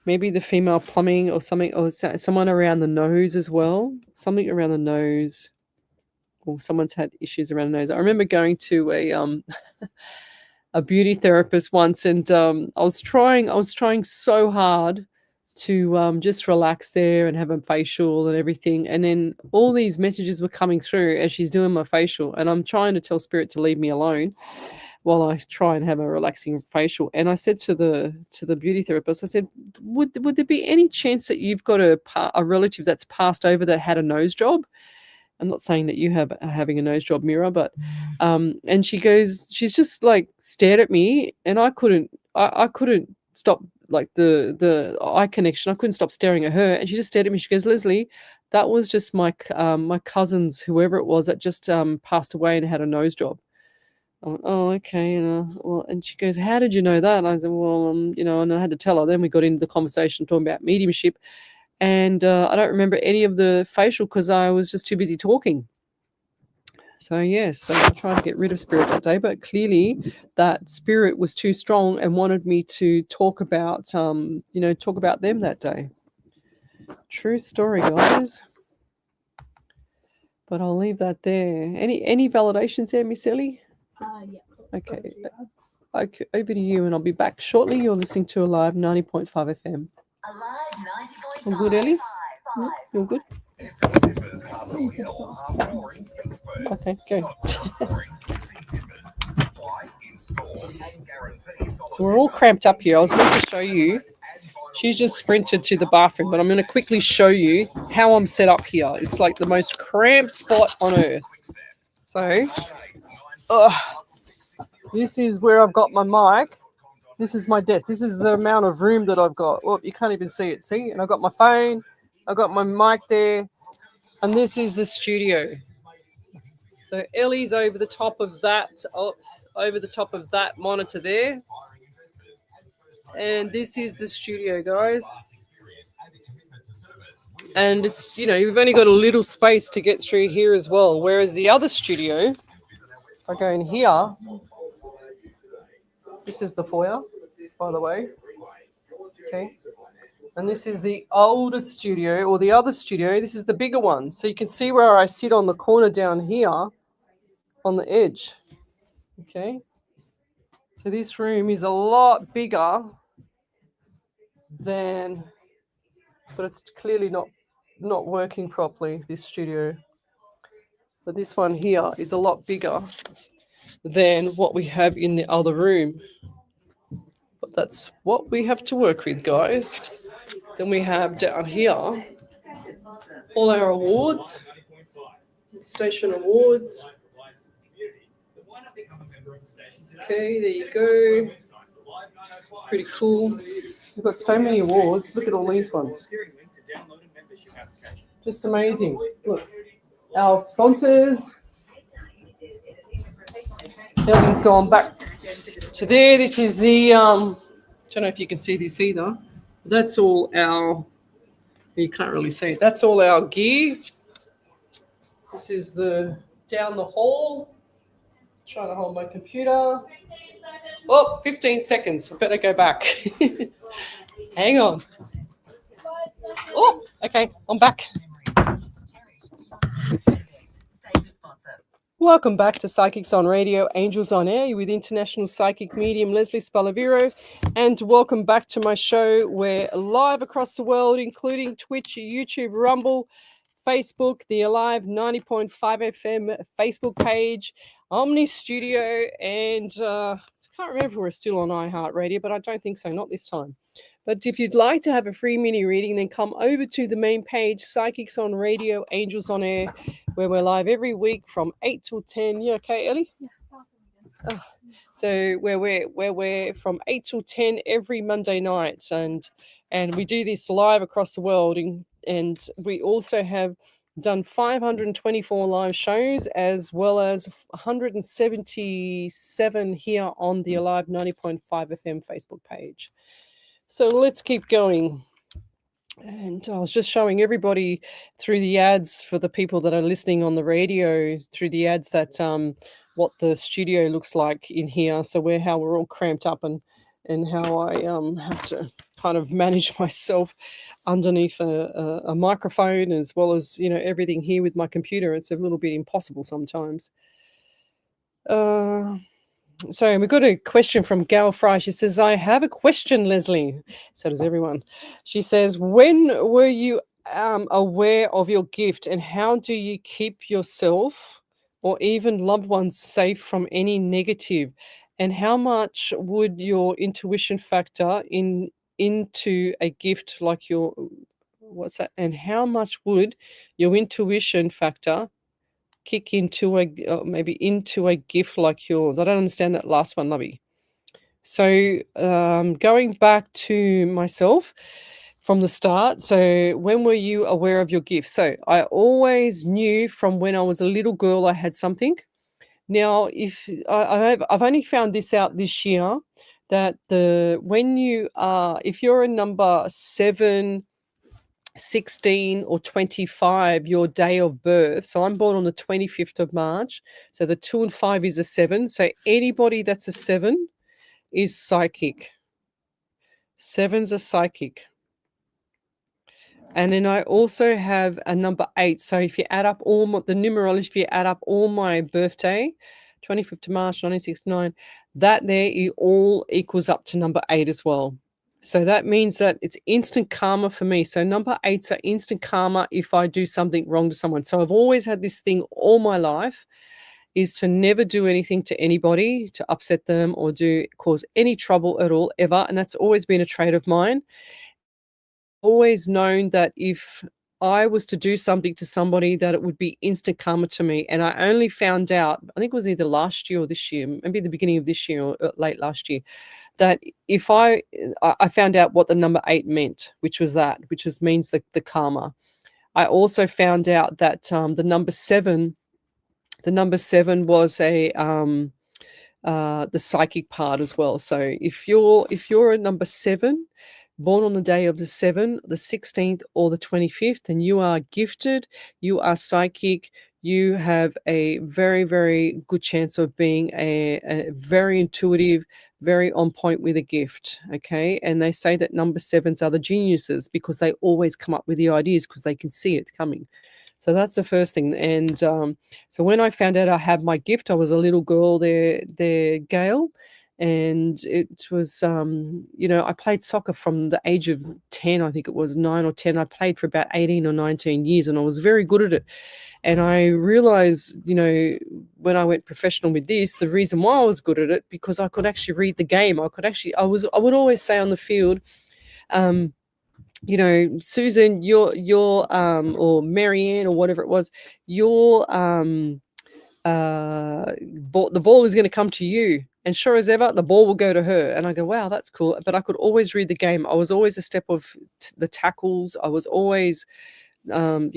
Maybe the female plumbing or something, or someone around the nose as well. Something around the nose. Or someone's had issues around the nose. I remember going to a beauty therapist once, and I was trying so hard to just relax there and have a facial and everything. And then all these messages were coming through as she's doing my facial, and I'm trying to tell Spirit to leave me alone while I try and have a relaxing facial. And I said to the beauty therapist, I said, would there be any chance that you've got a relative that's passed over that had a nose job? I'm not saying that you are having a nose job, Mira, but and she's just like stared at me, and I couldn't stop, like the eye connection. I couldn't stop staring at her, and she just stared at me. She goes, Leslie, that was just my cousin's, whoever it was, that just passed away and had a nose job. I went, oh, okay. And she goes, how did you know that? And I said, well, and I had to tell her. Then we got into the conversation talking about mediumship. And I don't remember any of the facial because I was just too busy talking. So, yes, I tried to get rid of Spirit that day, but clearly that Spirit was too strong and wanted me to talk about them that day. True story, guys. But I'll leave that there. Any validations there, Miss Ellie? Yeah. Okay. Okay, over to you, and I'll be back shortly. You're listening to Alive 90.5 FM. Alive 90.5. I'm good, Ellie? You're good? Okay, go. So we're all cramped up here. I was going to show you. She's just sprinted to the bathroom, but I'm going to quickly show you how I'm set up here. It's like the most cramped spot on earth. So, this is where I've got my mic. This is my desk. This is the amount of room that I've got. Well, you can't even see it. See? And I've got my phone. I've got my mic there. And this is the studio. So Ellie's over the top of that, monitor there. And this is the studio, guys. And it's, you've only got a little space to get through here as well. Whereas the other studio, if I go in here, this is the foyer, by the way. Okay. And this is the older studio, or the other studio. This is the bigger one. So you can see where I sit on the corner down here on the edge. Okay. So this room is a lot bigger than, but it's clearly not working properly, this studio. But this one here is a lot bigger than what we have in the other room. But that's what we have to work with, guys. Then we have down here all our awards, station awards. Okay, there you go. It's pretty cool. We've got so many awards. Look at all these ones. Just amazing. Look, our sponsors. Ellie's gone back to there. This is the, don't know if you can see this either. That's all our, you can't really see it. That's all our gear. This is the down the hall. Trying to hold my computer. Oh, 15 seconds. I better go back. Hang on. Oh, okay. I'm back. Welcome back to Psychics on Radio, Angels on Air with international psychic medium Lesley Spaliviero. And welcome back to my show. We're live across the world, including Twitch, YouTube, Rumble, Facebook, the Alive 90.5 FM Facebook page, Omni Studio, and I can't remember if we're still on iHeartRadio, but I don't think so, not this time. But if you'd like to have a free mini reading, then come over to the main page, Psychics on Radio, Angels on Air, where we're live every week from 8 till 10. You okay, Ellie? Yeah. Oh. So where we're from 8 till 10 every Monday night, and we do this live across the world, and we also have done 524 live shows, as well as 177 here on the Alive 90.5 FM Facebook page. So let's keep going. And I was just showing everybody through the ads for the people that are listening on the radio, through the ads, that what the studio looks like in here. So how we're all cramped up, and how I have to kind of manage myself underneath a microphone, as well as, everything here with my computer. It's a little bit impossible sometimes. So we've got a question from Gal Fry. She says, I have a question, Lesley. So does everyone. She says, when were you aware of your gift, and how do you keep yourself or even loved ones safe from any negative? And how much would your intuition factor into a gift like your, what's that? And how much would your intuition factor kick into maybe into a gift like yours? I don't understand that last one, Lovey. So going back to myself from the start. So when were you aware of your gift? So I always knew from when I was a little girl I had something. Now, if I've only found this out this year, that if you're a number 7, 16 or 25, your day of birth. So I'm born on the 25th of March. So the 2 and 5 is a 7. So anybody that's a 7 is psychic. 7's a psychic. And then I also have a number 8. So if you add up the numerology, if you add up all my birthday, 25th of March, 1969, that there, it all equals up to number 8 as well. So that means that it's instant karma for me. So number 8's are instant karma if I do something wrong to someone. So I've always had this thing all my life, is to never do anything to anybody to upset them or cause any trouble at all, ever. And that's always been a trait of mine. Always known that if I was to do something to somebody, that it would be instant karma to me. And I only found out, I think it was either last year or this year, maybe the beginning of this year or late last year, that if I found out what the number 8 meant, which means the karma. I also found out that the number 7 was a the psychic part as well. So if you're a number 7, born on the day of the 7th, the 16th, or the 25th, then you are gifted, you are psychic, you have a very, very good chance of being a very intuitive, very on point with a gift. Okay. And they say that number 7s are the geniuses because they always come up with the ideas because they can see it coming. So that's the first thing. And so when I found out I had my gift, I was a little girl there, Gail. And it was, I played soccer from the age of 10, I think it was 9 or 10. I played for about 18 or 19 years and I was very good at it. And I realized, when I went professional with this, the reason why I was good at it, because I could actually read the game. I would always say on the field, Susan, you're or Marianne or whatever it was, the ball is going to come to you. And sure as ever, the ball will go to her. And I go, wow, that's cool. But I could always read the game. I was always a step of the tackles. I was always, I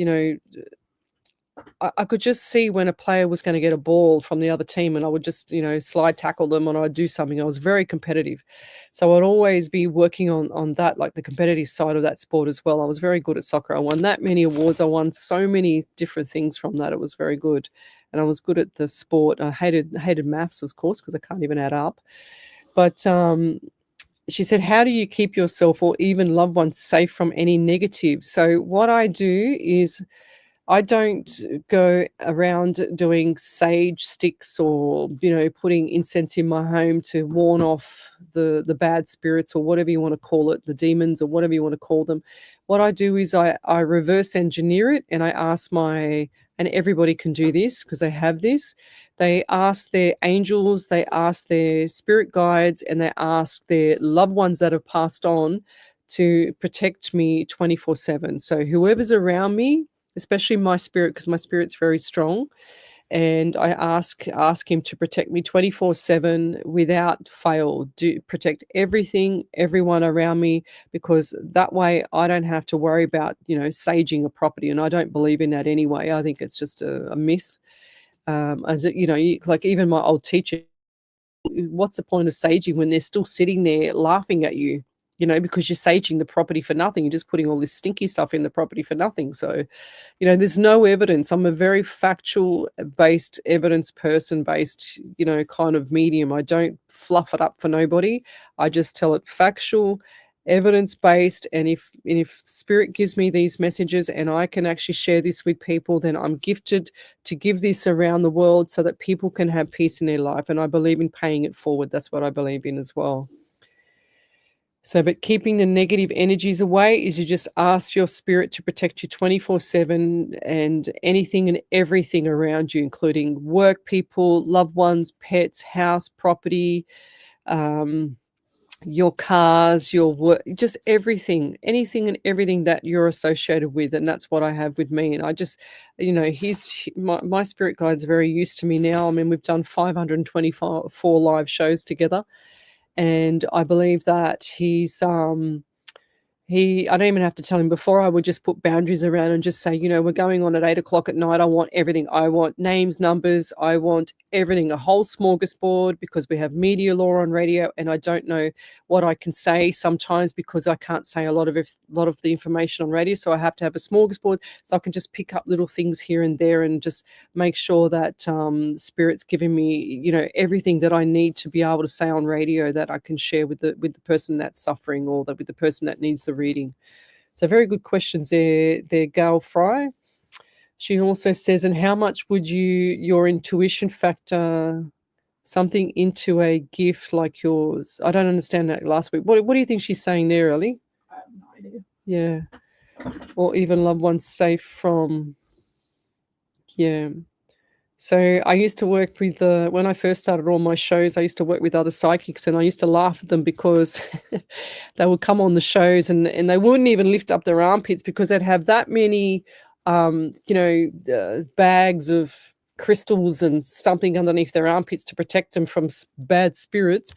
could just see when a player was going to get a ball from the other team and I would just, slide tackle them and I'd do something. I was very competitive. So I'd always be working on that, like the competitive side of that sport as well. I was very good at soccer. I won that many awards. I won so many different things from that. It was very good. And I was good at the sport. I hated maths, of course, because I can't even add up. But she said, how do you keep yourself or even loved ones safe from any negative? So what I do is I don't go around doing sage sticks or, putting incense in my home to warn off the bad spirits or whatever you want to call it, the demons or whatever you want to call them. What I do is I reverse engineer it and I ask and everybody can do this because they have this. They ask their angels, they ask their spirit guides, and they ask their loved ones that have passed on to protect me 24/7. So whoever's around me, especially my spirit, because my spirit's very strong, and I ask him to protect me 24/7 without fail. Protect everyone around me, because that way I don't have to worry about saging a property, and I don't believe in that anyway. I think it's just a myth. Like even my old teacher, what's the point of saging when they're still sitting there laughing at you? Because you're saging the property for nothing. You're just putting all this stinky stuff in the property for nothing. So, there's no evidence. I'm a very factual-based, evidence-person-based, kind of medium. I don't fluff it up for nobody. I just tell it factual, evidence-based. And if spirit gives me these messages and I can actually share this with people, then I'm gifted to give this around the world so that people can have peace in their life. And I believe in paying it forward. That's what I believe in as well. So, but keeping the negative energies away is you just ask your spirit to protect you 24/7 and anything and everything around you, including work people, loved ones, pets, house, property, your cars, your work, just everything, anything and everything that you're associated with. And that's what I have with me. And I just, my spirit guide's very used to me now. I mean, we've done 524 live shows together. And I believe that I don't even have to tell him. Before, I would just put boundaries around and just say, we're going on at 8 o'clock at night. I want everything. I want names, numbers. I want everything, a whole smorgasbord, because we have media law on radio and I don't know what I can say sometimes because I can't say a lot of the information on radio. So I have to have a smorgasbord so I can just pick up little things here and there and just make sure that Spirit's giving me, everything that I need to be able to say on radio that I can share with the person that's suffering or with the person that needs the reading. So very good questions there, Gail Fry. She also says, and how much would your intuition factor something into a gift like yours? I don't understand that last week. What do you think she's saying there, Ellie? I have no idea. Yeah. Or even loved ones safe from, yeah. So I used to work with, when I first started all my shows, I used to work with other psychics and I used to laugh at them because they would come on the shows and they wouldn't even lift up their armpits because they'd have that many, bags of crystals and something underneath their armpits to protect them from bad spirits.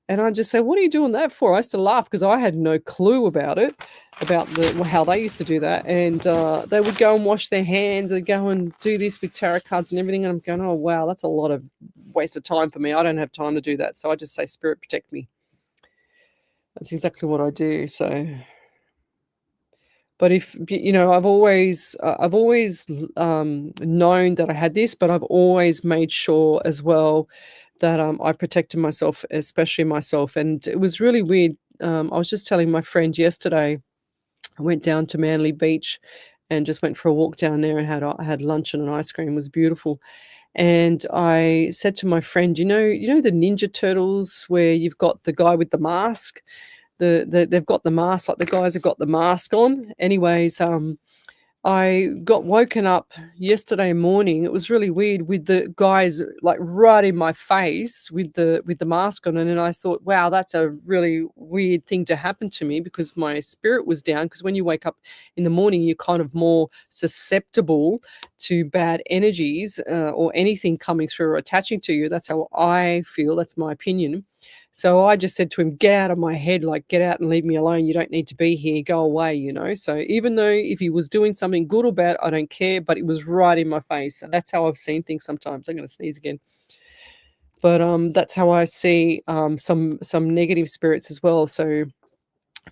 And I just say, what are you doing that for? I used to laugh because I had no clue about it, about how they used to do that. And they would go and wash their hands. They'd go and do this with tarot cards and everything. And I'm going, oh, wow, that's a lot of waste of time for me. I don't have time to do that. So I just say, Spirit, protect me. That's exactly what I do. So, but if, you know, I've always known that I had this, but I've always made sure as well that I protected myself, especially myself. And it was really weird. I was just telling my friend yesterday, I went down to Manly Beach and just went for a walk down there and had lunch and an ice cream. It was beautiful. And I said to my friend, you know the Ninja Turtles where you've got the guy with the mask? They've got the mask, like the guys have got the mask on. Anyways, I got woken up yesterday morning. It was really weird with the guys like right in my face with the mask on, and I thought, wow, that's a really weird thing to happen to me because my spirit was down. Because when you wake up in the morning, you're kind of more susceptible to bad energies or anything coming through or attaching to you. That's how I feel. That's my opinion. So I just said to him, get out of my head, like get out and leave me alone. You don't need to be here. Go away, you know. So even though if he was doing something good or bad, I don't care, but it was right in my face. And that's how I've seen things sometimes. I'm going to sneeze again. But that's how I see some negative spirits as well. So,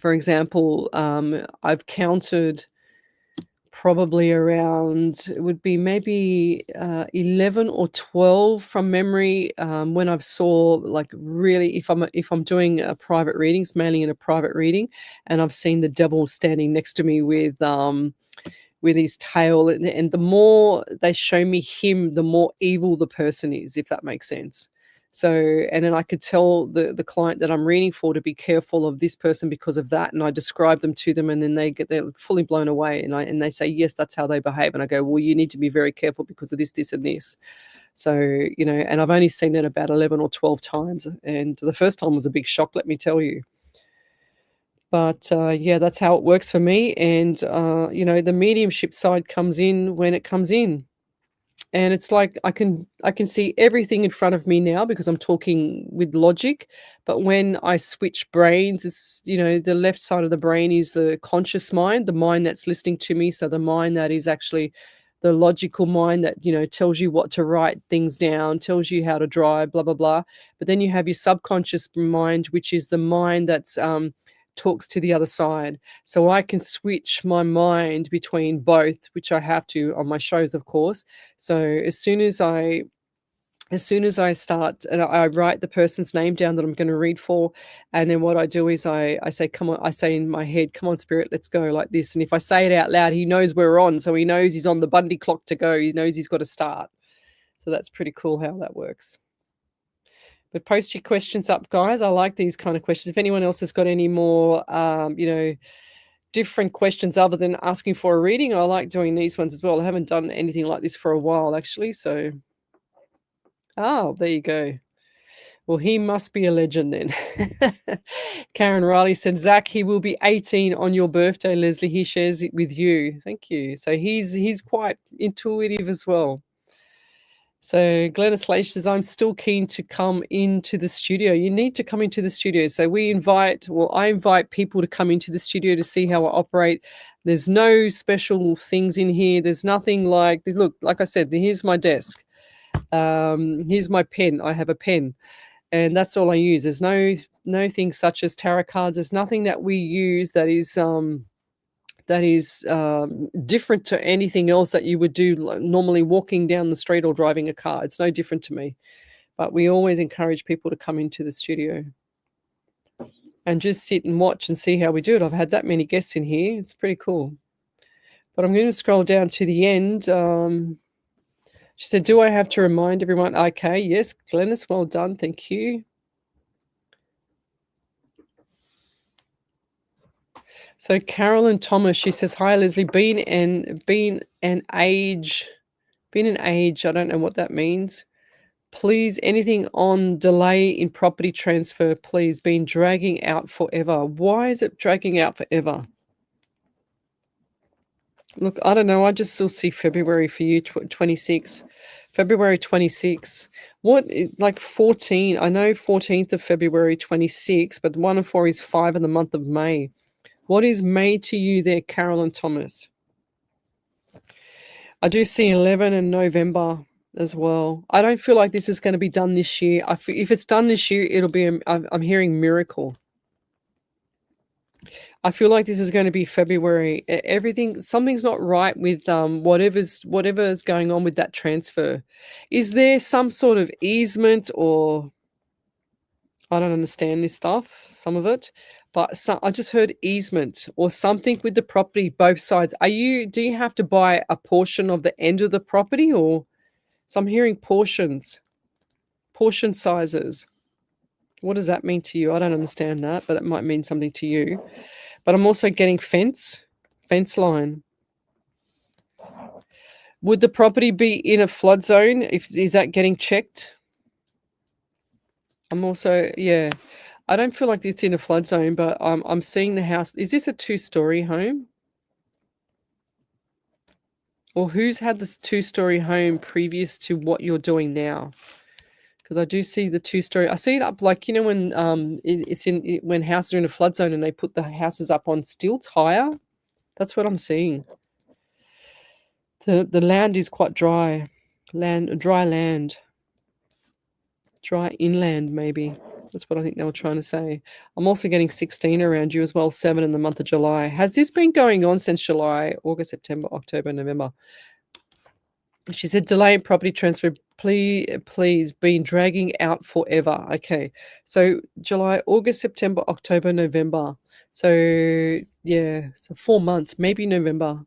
for example, I've counted probably around, it would be maybe 11 or 12 from memory when I've saw like really if I'm doing a private readings, mainly in a private reading, and I've seen the devil standing next to me with his tail, and the more they show me him, the more evil the person is, if that makes sense. So, and then I could tell the client that I'm reading for to be careful of this person because of that. And I describe them to them, and then they're fully blown away. And they say, yes, that's how they behave. And I go, well, you need to be very careful because of this, this, and this. So, you know, and I've only seen it about 11 or 12 times. And the first time was a big shock, let me tell you. But yeah, that's how it works for me. And, you know, the mediumship side comes in when it comes in. And it's like I can see everything in front of me now because I'm talking with logic. But when I switch brains, it's, you know, the left side of the brain is the conscious mind, the mind that's listening to me. So the mind that is actually the logical mind that, you know, tells you what to write things down, tells you how to drive, blah, blah, blah. But then you have your subconscious mind, which is the mind that's talks to the other side. So I can switch my mind between both, which I have to on my shows, of course. So as soon as I start and I write the person's name down that I'm going to read for, and then what I do is I say, come on, I say in my head, come on, spirit, let's go, like this. And if I say it out loud, he knows we're on. So he knows he's on the Bundy clock to go. He knows he's got to start. So that's pretty cool how that works. But post your questions up, guys. I like these kind of questions. If anyone else has got any more, you know, different questions other than asking for a reading, I like doing these ones as well. I haven't done anything like this for a while, actually. So, oh, there you go. Well, he must be a legend then. Karen Riley said, Zach, he will be 18 on your birthday, Lesley. He shares it with you. Thank you. So he's quite intuitive as well. So Glennis Leish says, I'm still keen to come into the studio. You need to come into the studio. So I invite people to come into the studio to see how I operate. There's no special things in here. There's nothing like, look, like I said, here's my desk. Here's my pen. I have a pen. And that's all I use. There's no things such as tarot cards. There's nothing that we use that is different to anything else that you would do normally walking down the street or driving a car. It's no different to me. But we always encourage people to come into the studio and just sit and watch and see how we do it. I've had that many guests in here. It's pretty cool. But I'm going to scroll down to the end. She said, do I have to remind everyone? Okay, yes, Glennis, well done. Thank you. So Carolyn Thomas, she says, hi, Lesley, been an age, I don't know what that means. Please, anything on delay in property transfer, please, been dragging out forever. Why is it dragging out forever? Look, I don't know. I just still see February for you, 26. February 26. Like 14? I know 14th of February 26, but 1 and 4 is 5 in the month of May. What is May to you there, Carolyn Thomas? I do see 11 in November as well. I don't feel like this is going to be done this year. If it's done this year, it'll be, I'm hearing miracle. I feel like this is going to be February. Something's not right with whatever's going on with that transfer. Is there some sort of easement, or I don't understand this stuff, some of it, but I just heard easement or something with the property, both sides. Do you have to buy a portion of the end of the property, or so I'm hearing portion sizes. What does that mean to you? I don't understand that, but it might mean something to you. But I'm also getting fence line. Would the property be in a flood zone? Is that getting checked? I'm also, yeah. I don't feel like it's in a flood zone, but I'm seeing the house. Is this a 2-story home? Or who's had this 2-story home previous to what you're doing now? Because I do see the 2-story. I see it up like, when when houses are in a flood zone and they put the houses up on stilts higher. That's what I'm seeing. The land is quite dry. Dry inland, maybe. That's what I think they were trying to say. I'm also getting 16 around you as well, 7 in the month of July. Has this been going on since July, August, September, October, November? She said, delay in property transfer, please, been dragging out forever. Okay, so July, August, September, October, November. So, yeah, so 4 months, maybe November.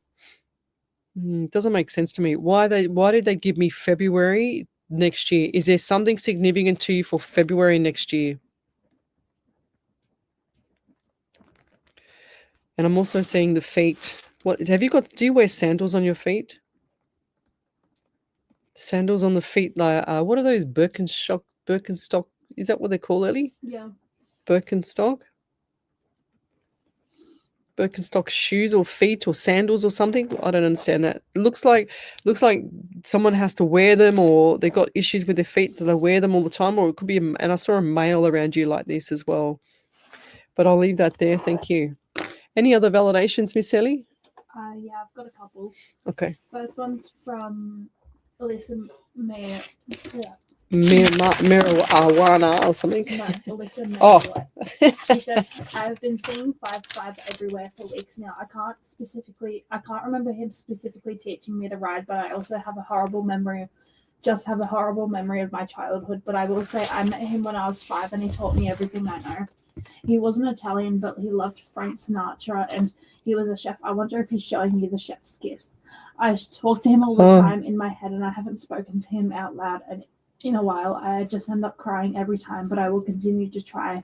Doesn't make sense to me. Why did they give me February next year? Is there something significant to you for February next year? And I'm also seeing the feet. Do you wear sandals on your feet? Sandals on the feet, like what are those Birkenstock? Is that what they're called, Ellie? Yeah. Birkenstock shoes or feet or sandals or something. I don't understand that. It looks like someone has to wear them, or they got issues with their feet, so they wear them all the time. Or it could be, and I saw a male around you like this as well. But I'll leave that there. Thank you. Any other validations, Miss Ellie? Yeah, I've got a couple. Okay. First one's from Alyssa Mayer. Marijuana or something. No, Alyssa Mayer. Oh. She says, I've been seeing 5-5 everywhere for weeks now. I can't remember him specifically teaching me to ride, but I also have a horrible memory of my childhood. But I will say I met him when I was 5 and he taught me everything I know. He wasn't Italian, but he loved Frank Sinatra and he was a chef. I wonder if he's showing you the chef's kiss. I talk to him all the time in my head and I haven't spoken to him out loud and in a while. I just end up crying every time, but I will continue to try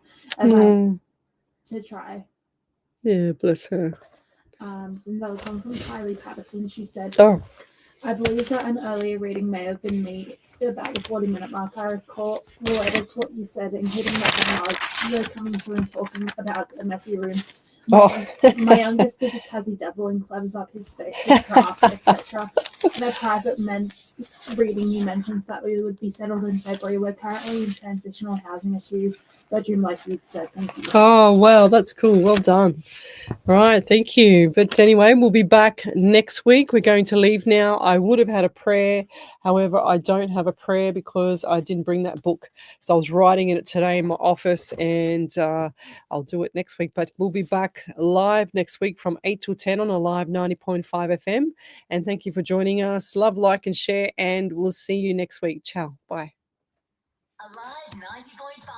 Yeah, bless her. Another one from Kylie Patterson. She said, I believe that an earlier reading may have been me about the 40-minute mark. I recall related to what you said, including that you're coming through and talking about a messy room. My youngest is a Tassie devil and clears up his space with craft, etc. In a private reading, you mentioned that we would be settled in February. We're currently in transitional housing, a 2-bedroom, like you said. Thank you. Oh, wow, that's cool. Well done. Right, thank you. But anyway, we'll be back next week. We're going to leave now. I would have had a prayer. However, I don't have a prayer because I didn't bring that book. So I was writing it today in my office, and I'll do it next week. But we'll be back live next week from 8 till 10 on a live 90.5 FM. And thank you for joining us. Love, like, and share, and we'll see you next week. Ciao. Bye. Alive 90.5.